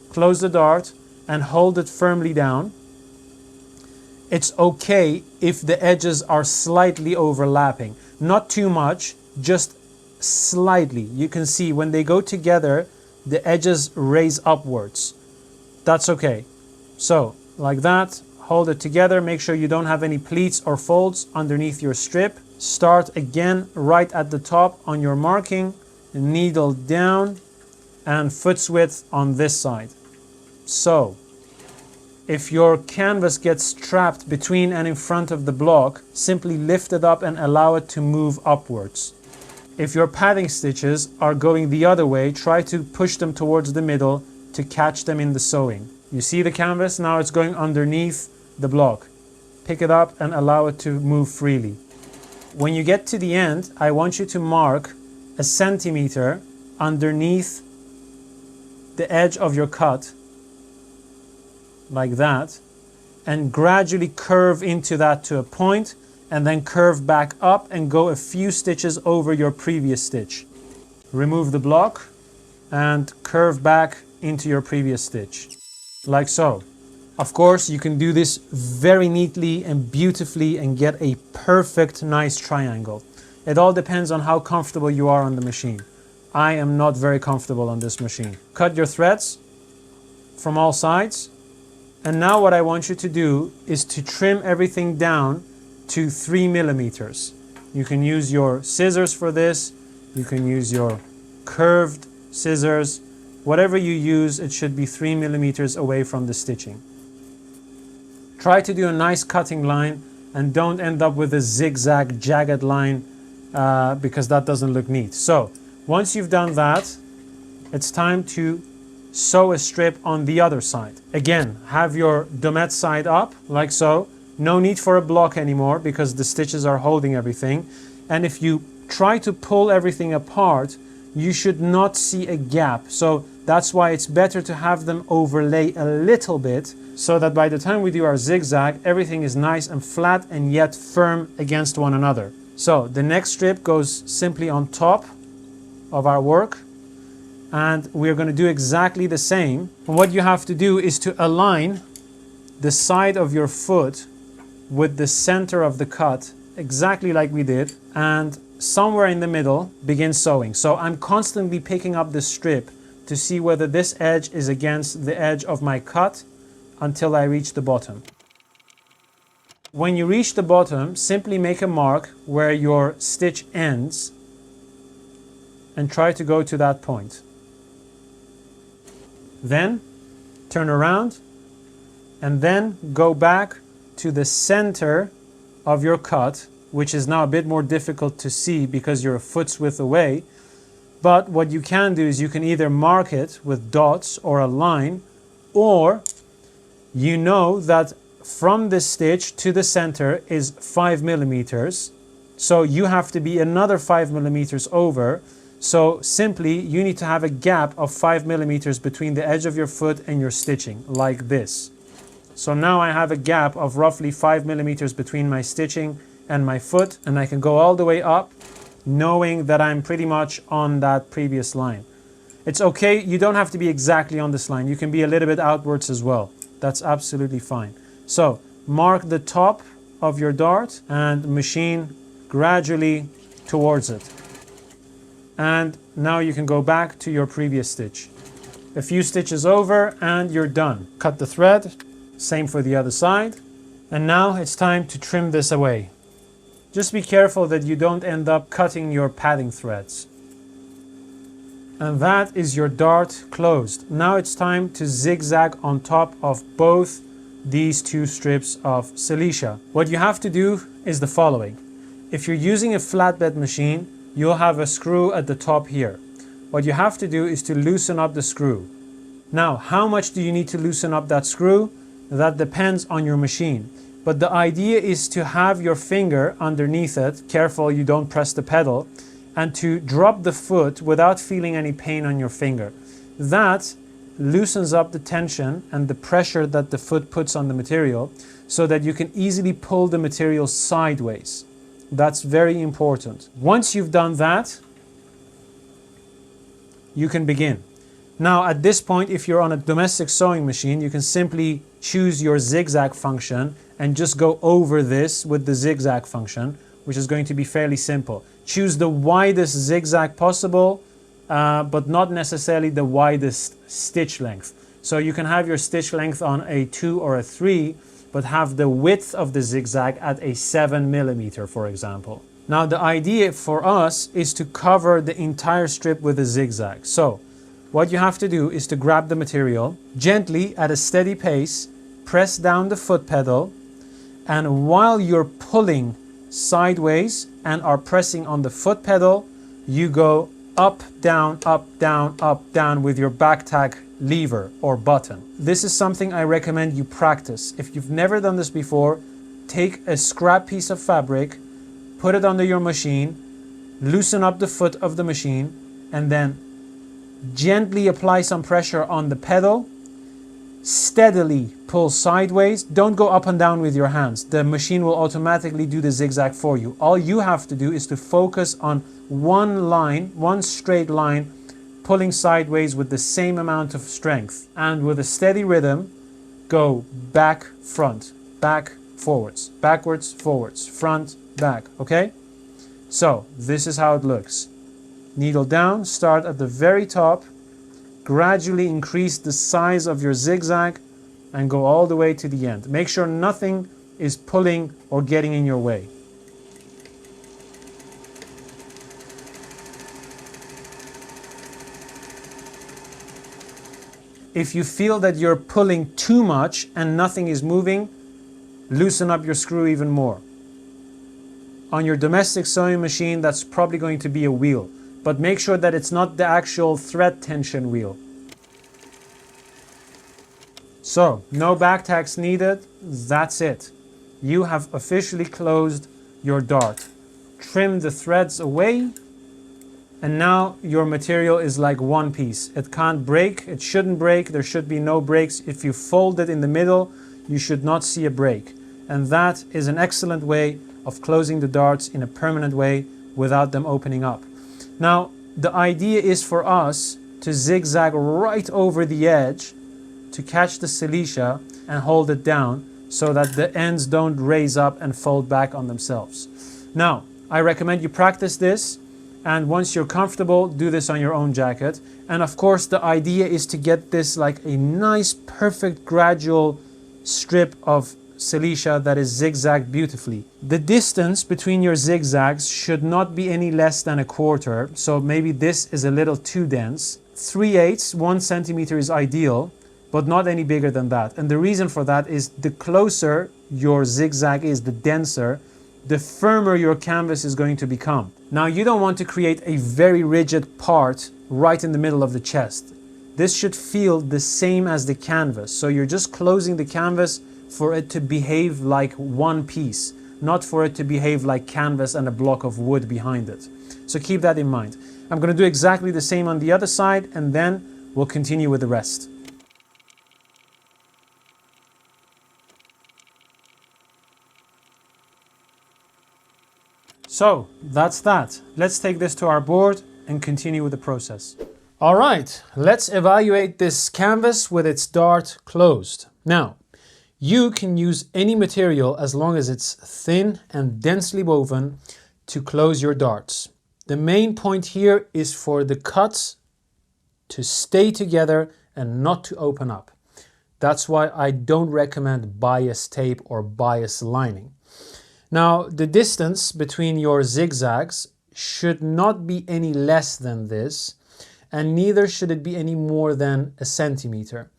Speaker 1: close the dart, and hold it firmly down. It's okay if the edges are slightly overlapping, not too much, just slightly. You can see when they go together, the edges raise upwards. That's okay. So, like that, hold it together, make sure you don't have any pleats or folds underneath your strip. Start again right at the top on your marking, needle down, and foot's width on this side. So, if your canvas gets trapped between and in front of the block, simply lift it up and allow it to move upwards. If your padding stitches are going the other way, try to push them towards the middle to catch them in the sewing. You see the canvas? Now it's going underneath the block. Pick it up and allow it to move freely. When you get to the end, I want you to mark 1 centimeter underneath the edge of your cut, like that, and gradually curve into that to a point, and then curve back up and go a few stitches over your previous stitch. Remove the block and curve back into your previous stitch, like so. Of course, you can do this very neatly and beautifully and get a perfect, nice triangle. It all depends on how comfortable you are on the machine. I am not very comfortable on this machine. Cut your threads from all sides. And now what I want you to do is to trim everything down to 3 millimeters. You can use your scissors for this. You can use your curved scissors. Whatever you use, it should be 3 millimeters away from the stitching. Try to do a nice cutting line and don't end up with a zigzag jagged line because that doesn't look neat. So once you've done that, it's time to sew a strip on the other side. Again, have your domette side up, like so. No need for a block anymore because the stitches are holding everything. And if you try to pull everything apart, you should not see a gap. So that's why it's better to have them overlay a little bit so that by the time we do our zigzag, everything is nice and flat and yet firm against one another. So the next strip goes simply on top of our work. And we're going to do exactly the same. And what you have to do is to align the side of your foot with the center of the cut, exactly like we did, and somewhere in the middle begin sewing. So I'm constantly picking up the strip to see whether this edge is against the edge of my cut until I reach the bottom. When you reach the bottom, simply make a mark where your stitch ends and try to go to that point. Then turn around and then go back to the center of your cut, which is now a bit more difficult to see because you're a foot's width away. But what you can do is you can either mark it with dots or a line, or you know that from this stitch to the center is 5 millimeters. So you have to be another 5 millimeters over. So simply you need to have a gap of 5 millimeters between the edge of your foot and your stitching, like this. So now I have a gap of roughly 5 millimeters between my stitching and my foot, and I can go all the way up knowing that I'm pretty much on that previous line. It's okay, you don't have to be exactly on this line. You can be a little bit outwards as well. That's absolutely fine. So mark the top of your dart and machine gradually towards it. And now you can go back to your previous stitch. A few stitches over and you're done. Cut the thread, same for the other side. And now it's time to trim this away. Just be careful that you don't end up cutting your padding threads. And that is your dart closed. Now it's time to zigzag on top of both these two strips of silicea. What you have to do is the following. If you're using a flatbed machine, you'll have a screw at the top here. What you have to do is to loosen up the screw. Now, how much do you need to loosen up that screw? That depends on your machine. But the idea is to have your finger underneath it, careful you don't press the pedal, and to drop the foot without feeling any pain on your finger. That loosens up the tension and the pressure that the foot puts on the material so that you can easily pull the material sideways. That's very important. Once you've done that, you can begin. Now at this point, if you're on a domestic sewing machine, you can simply choose your zigzag function and just go over this with the zigzag function, which is going to be fairly simple. Choose the widest zigzag possible, but not necessarily the widest stitch length. So you can have your stitch length on a 2 or a 3, but have the width of the zigzag at a 7 millimeter, for example. Now the idea for us is to cover the entire strip with a zigzag. So what you have to do is to grab the material, gently at a steady pace, press down the foot pedal, and while you're pulling sideways and are pressing on the foot pedal, you go up, down, up, down, up, down with your back tag lever or button. This is something I recommend you practice. If you've never done this before, take a scrap piece of fabric, put it under your machine, loosen up the foot of the machine, and then gently apply some pressure on the pedal. Steadily pull sideways. Don't go up and down with your hands. The machine will automatically do the zigzag for you. All you have to do is to focus on one line, one straight line, pulling sideways with the same amount of strength. And with a steady rhythm, go back, front, back, forwards, backwards, forwards, front, back, okay? So this is how it looks. Needle down, start at the very top, gradually increase the size of your zigzag and go all the way to the end. Make sure nothing is pulling or getting in your way. If you feel that you're pulling too much and nothing is moving, loosen up your screw even more. On your domestic sewing machine, that's probably going to be a wheel, but make sure that it's not the actual thread tension wheel. So, no back tags needed, that's it. You have officially closed your dart. Trim the threads away, and now your material is like one piece. It can't break, it shouldn't break, there should be no breaks. If you fold it in the middle, you should not see a break. And that is an excellent way of closing the darts in a permanent way without them opening up. Now, the idea is for us to zigzag right over the edge to catch the silicia and hold it down so that the ends don't raise up and fold back on themselves. Now, I recommend you practice this, and once you're comfortable, do this on your own jacket. And of course, the idea is to get this like a nice, perfect, gradual strip of silicia that is zigzagged beautifully. The distance between your zigzags should not be any less than a quarter, so maybe this is a little too dense. 3/8, 1 centimeter is ideal, but not any bigger than that. And the reason for that is the closer your zigzag is, the denser, the firmer your canvas is going to become. Now, you don't want to create a very rigid part right in the middle of the chest. This should feel the same as the canvas. So you're just closing the canvas for it to behave like one piece, not for it to behave like canvas and a block of wood behind it. So keep that in mind. I'm going to do exactly the same on the other side, and then we'll continue with the rest. So that's that. Let's take this to our board and continue with the process. All right, let's evaluate this canvas with its dart closed. Now, you can use any material as long as it's thin and densely woven to close your darts. The main point here is for the cuts to stay together and not to open up. That's why I don't recommend bias tape or bias lining. Now, the distance between your zigzags should not be any less than this, and neither should it be any more than a centimeter.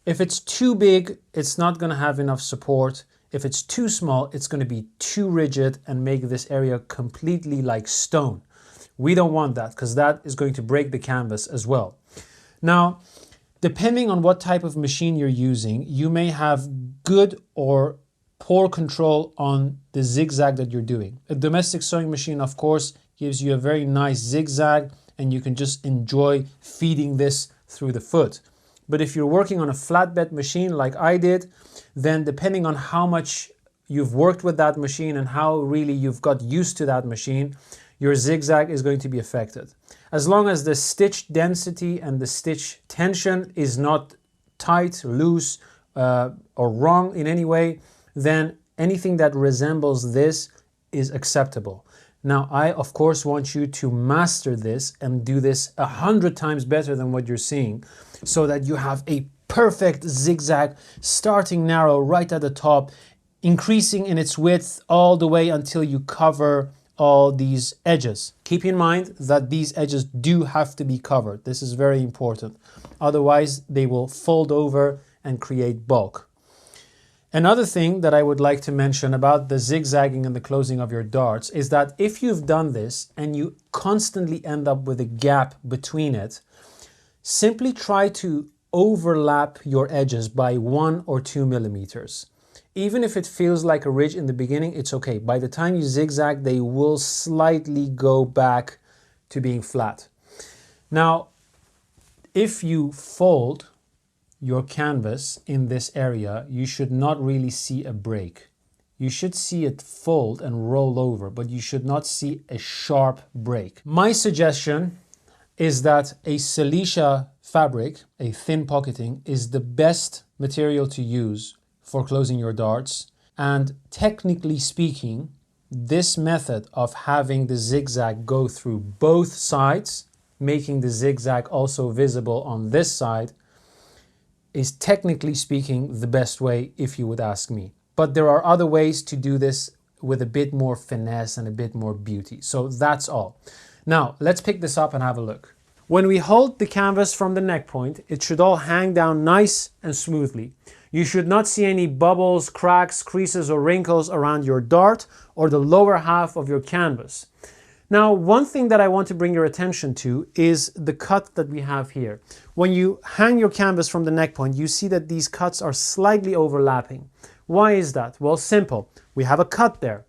Speaker 1: If it's too big, it's not going to have enough support. If it's too small, it's going to be too rigid and make this area completely like stone. We don't want that, because that is going to break the canvas as well. Now, depending on what type of machine you're using, you may have good or poor control on the zigzag that you're doing. A domestic sewing machine, of course, gives you a very nice zigzag, and you can just enjoy feeding this through the foot. But if you're working on a flatbed machine like I did, then depending on how much you've worked with that machine and how really you've got used to that machine, your zigzag is going to be affected. As long as the stitch density and the stitch tension is not tight, loose, or wrong in any way, then anything that resembles this is acceptable. Now, I of course want you to master this and do this 100 times better than what you're seeing, so that you have a perfect zigzag, starting narrow right at the top, increasing in its width all the way until you cover all these edges. Keep in mind that these edges do have to be covered. This is very important. Otherwise, they will fold over and create bulk. Another thing that I would like to mention about the zigzagging and the closing of your darts is that if you've done this and you constantly end up with a gap between it, simply try to overlap your edges by 1 or 2 millimeters. Even if it feels like a ridge in the beginning, it's okay. By the time you zigzag, they will slightly go back to being flat. Now, if you fold your canvas in this area, you should not really see a break. You should see it fold and roll over, but you should not see a sharp break. My suggestion is that a Cilicia fabric, a thin pocketing, is the best material to use for closing your darts. And technically speaking, this method of having the zigzag go through both sides, making the zigzag also visible on this side, is technically speaking the best way, if you would ask me. But there are other ways to do this with a bit more finesse and a bit more beauty. So that's all. Now, let's pick this up and have a look. When we hold the canvas from the neck point, it should all hang down nice and smoothly. You should not see any bubbles, cracks, creases, or wrinkles around your dart or the lower half of your canvas. Now, one thing that I want to bring your attention to is the cut that we have here. When you hang your canvas from the neck point, you see that these cuts are slightly overlapping. Why is that? Well, simple. We have a cut there.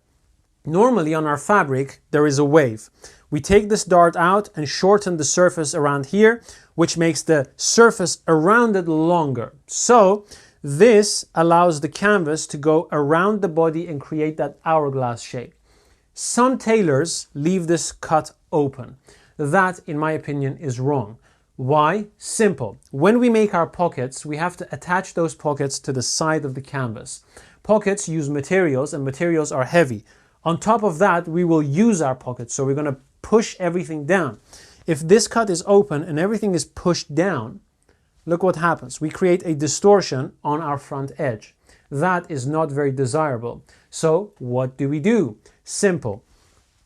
Speaker 1: Normally on our fabric, there is a wave. We take this dart out and shorten the surface around here, which makes the surface around it longer. So this allows the canvas to go around the body and create that hourglass shape. Some tailors leave this cut open. That, in my opinion, is wrong. Why? Simple. When we make our pockets, we have to attach those pockets to the side of the canvas. Pockets use materials, and materials are heavy. On top of that, we will use our pockets, so we're going to push everything down. If this cut is open and everything is pushed down, look what happens. We create a distortion on our front edge. That is not very desirable. So what do? Simple.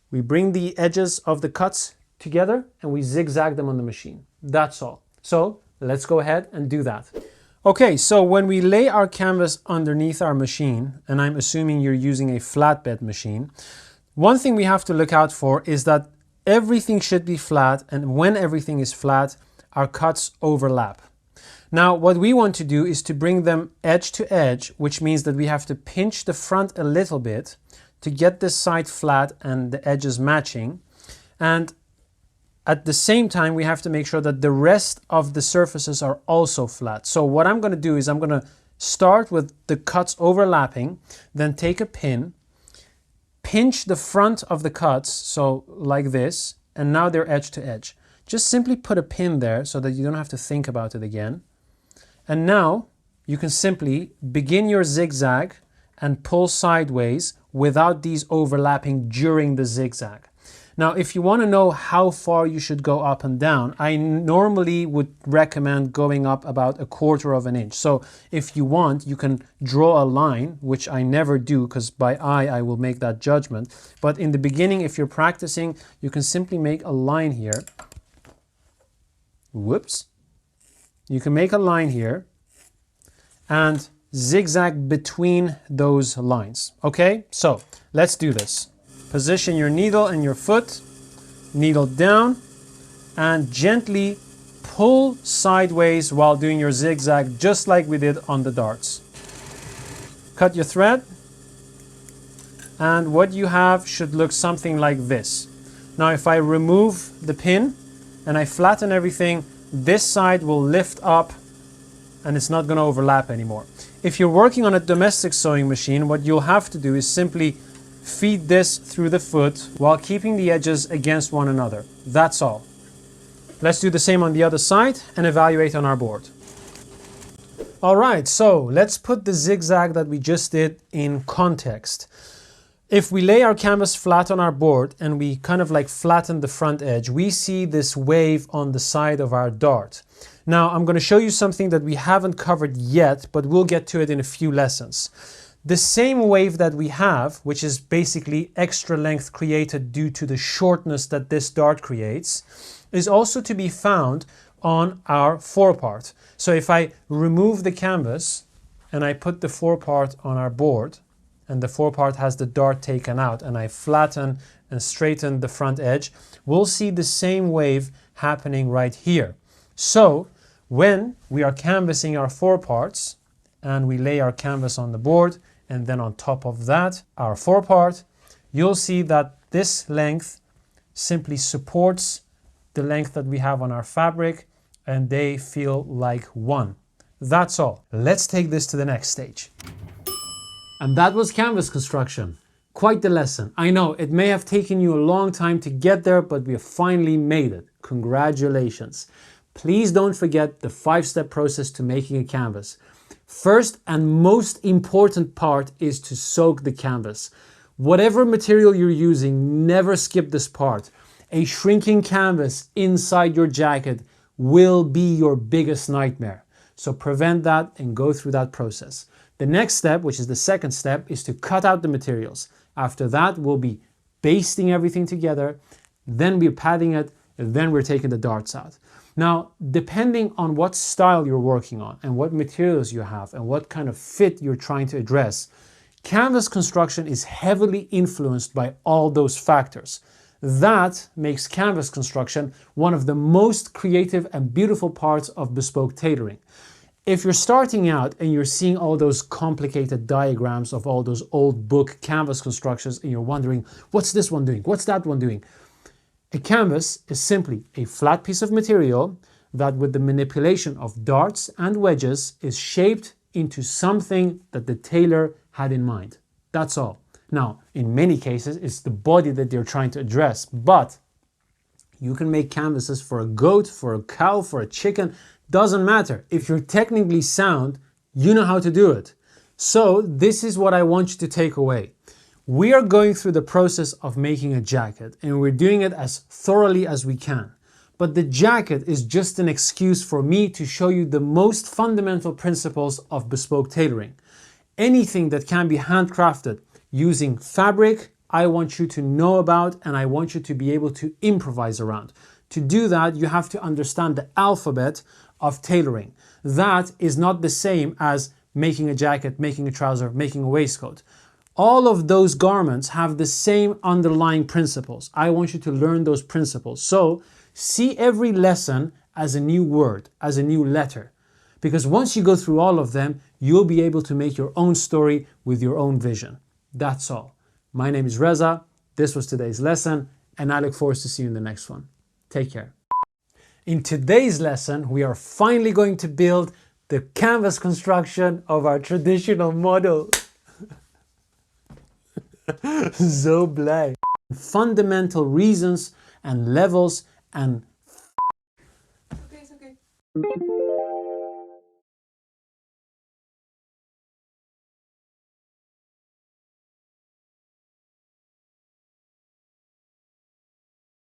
Speaker 1: We bring the edges of the cuts together and we zigzag them on the machine. That's all. So let's go ahead and do that. Okay, so when we lay our canvas underneath our machine, and I'm assuming you're using a flatbed machine, one thing we have to look out for is that everything should be flat, and when everything is flat, our cuts overlap. Now, what we want to do is to bring them edge to edge, which means that we have to pinch the front a little bit to get this side flat and the edges matching. And at the same time, we have to make sure that the rest of the surfaces are also flat. So what I'm going to do is I'm going to start with the cuts overlapping, then take a pin, pinch the front of the cuts, so like this, and now they're edge to edge. Just simply put a pin there so that you don't have to think about it again. And now you can simply begin your zigzag and pull sideways without these overlapping during the zigzag. Now, if you want to know how far you should go up and down, I normally would recommend going up about 1/4 of an inch. So if you want, you can draw a line, which I never do because by eye I will make that judgment. But in the beginning, if you're practicing, you can simply make a line here. Whoops. You can make a line here and zigzag between those lines. Okay, so let's do this. Position your needle and your foot, needle down, and gently pull sideways while doing your zigzag, just like we did on the darts. Cut your thread, and what you have should look something like this. Now, if I remove the pin and I flatten everything, this side will lift up and it's not going to overlap anymore. If you're working on a domestic sewing machine, what you'll have to do is simply feed this through the foot while keeping the edges against one another. That's all. Let's do the same on the other side and evaluate on our board. All right, so let's put the zigzag that we just did in context. If we lay our canvas flat on our board and we kind of like flatten the front edge, we see this wave on the side of our dart. Now, I'm going to show you something that we haven't covered yet, but we'll get to it in a few lessons. The same wave that we have, which is basically extra length created due to the shortness that this dart creates, is also to be found on our forepart. So if I remove the canvas and I put the forepart on our board, and the forepart has the dart taken out, and I flatten and straighten the front edge, we'll see the same wave happening right here. So when we are canvassing our foreparts and we lay our canvas on the board, and then on top of that, our forepart, you'll see that this length simply supports the length that we have on our fabric, and they feel like one. That's all. Let's take this to the next stage. And that was canvas construction. Quite the lesson. I know it may have taken you a long time to get there, but we have finally made it. Congratulations. Please don't forget the 5-step process to making a canvas. First and most important part is to soak the canvas. Whatever material you're using, never skip this part. A shrinking canvas inside your jacket will be your biggest nightmare. So prevent that and go through that process. The next step, which is the second step, is to cut out the materials. After that, we'll be basting everything together, then we're padding it, and then we're taking the darts out. Now, depending on what style you're working on and what materials you have and what kind of fit you're trying to address, canvas construction is heavily influenced by all those factors. That makes canvas construction one of the most creative and beautiful parts of bespoke tailoring. If you're starting out and you're seeing all those complicated diagrams of all those old book canvas constructions and you're wondering, what's this one doing? What's that one doing? A canvas is simply a flat piece of material that with the manipulation of darts and wedges is shaped into something that the tailor had in mind. That's all. Now, in many cases, it's the body that they're trying to address, but You can make canvases for a goat, for a cow, for a chicken, doesn't matter. If you're technically sound, you know how to do it. So this is what I want you to take away. We are going through the process of making a jacket and we're doing it as thoroughly as we can. But the jacket is just an excuse for me to show you the most fundamental principles of bespoke tailoring. Anything that can be handcrafted using fabric, I want you to know about and I want you to be able to improvise around. To do that, you have to understand the alphabet of tailoring. That is not the same as making a jacket, making a trouser, making a waistcoat. All of those garments have the same underlying principles. I want you to learn those principles. So see every lesson as a new word, as a new letter. Because once you go through all of them, you'll be able to make your own story with your own vision. That's all. My name is Reza. This was today's lesson, and I look forward to seeing you in the next one. Take care. In today's lesson, we are finally going to build the canvas construction of our traditional model. So blij. Fundamental reasons and levels and... Okay, it's okay.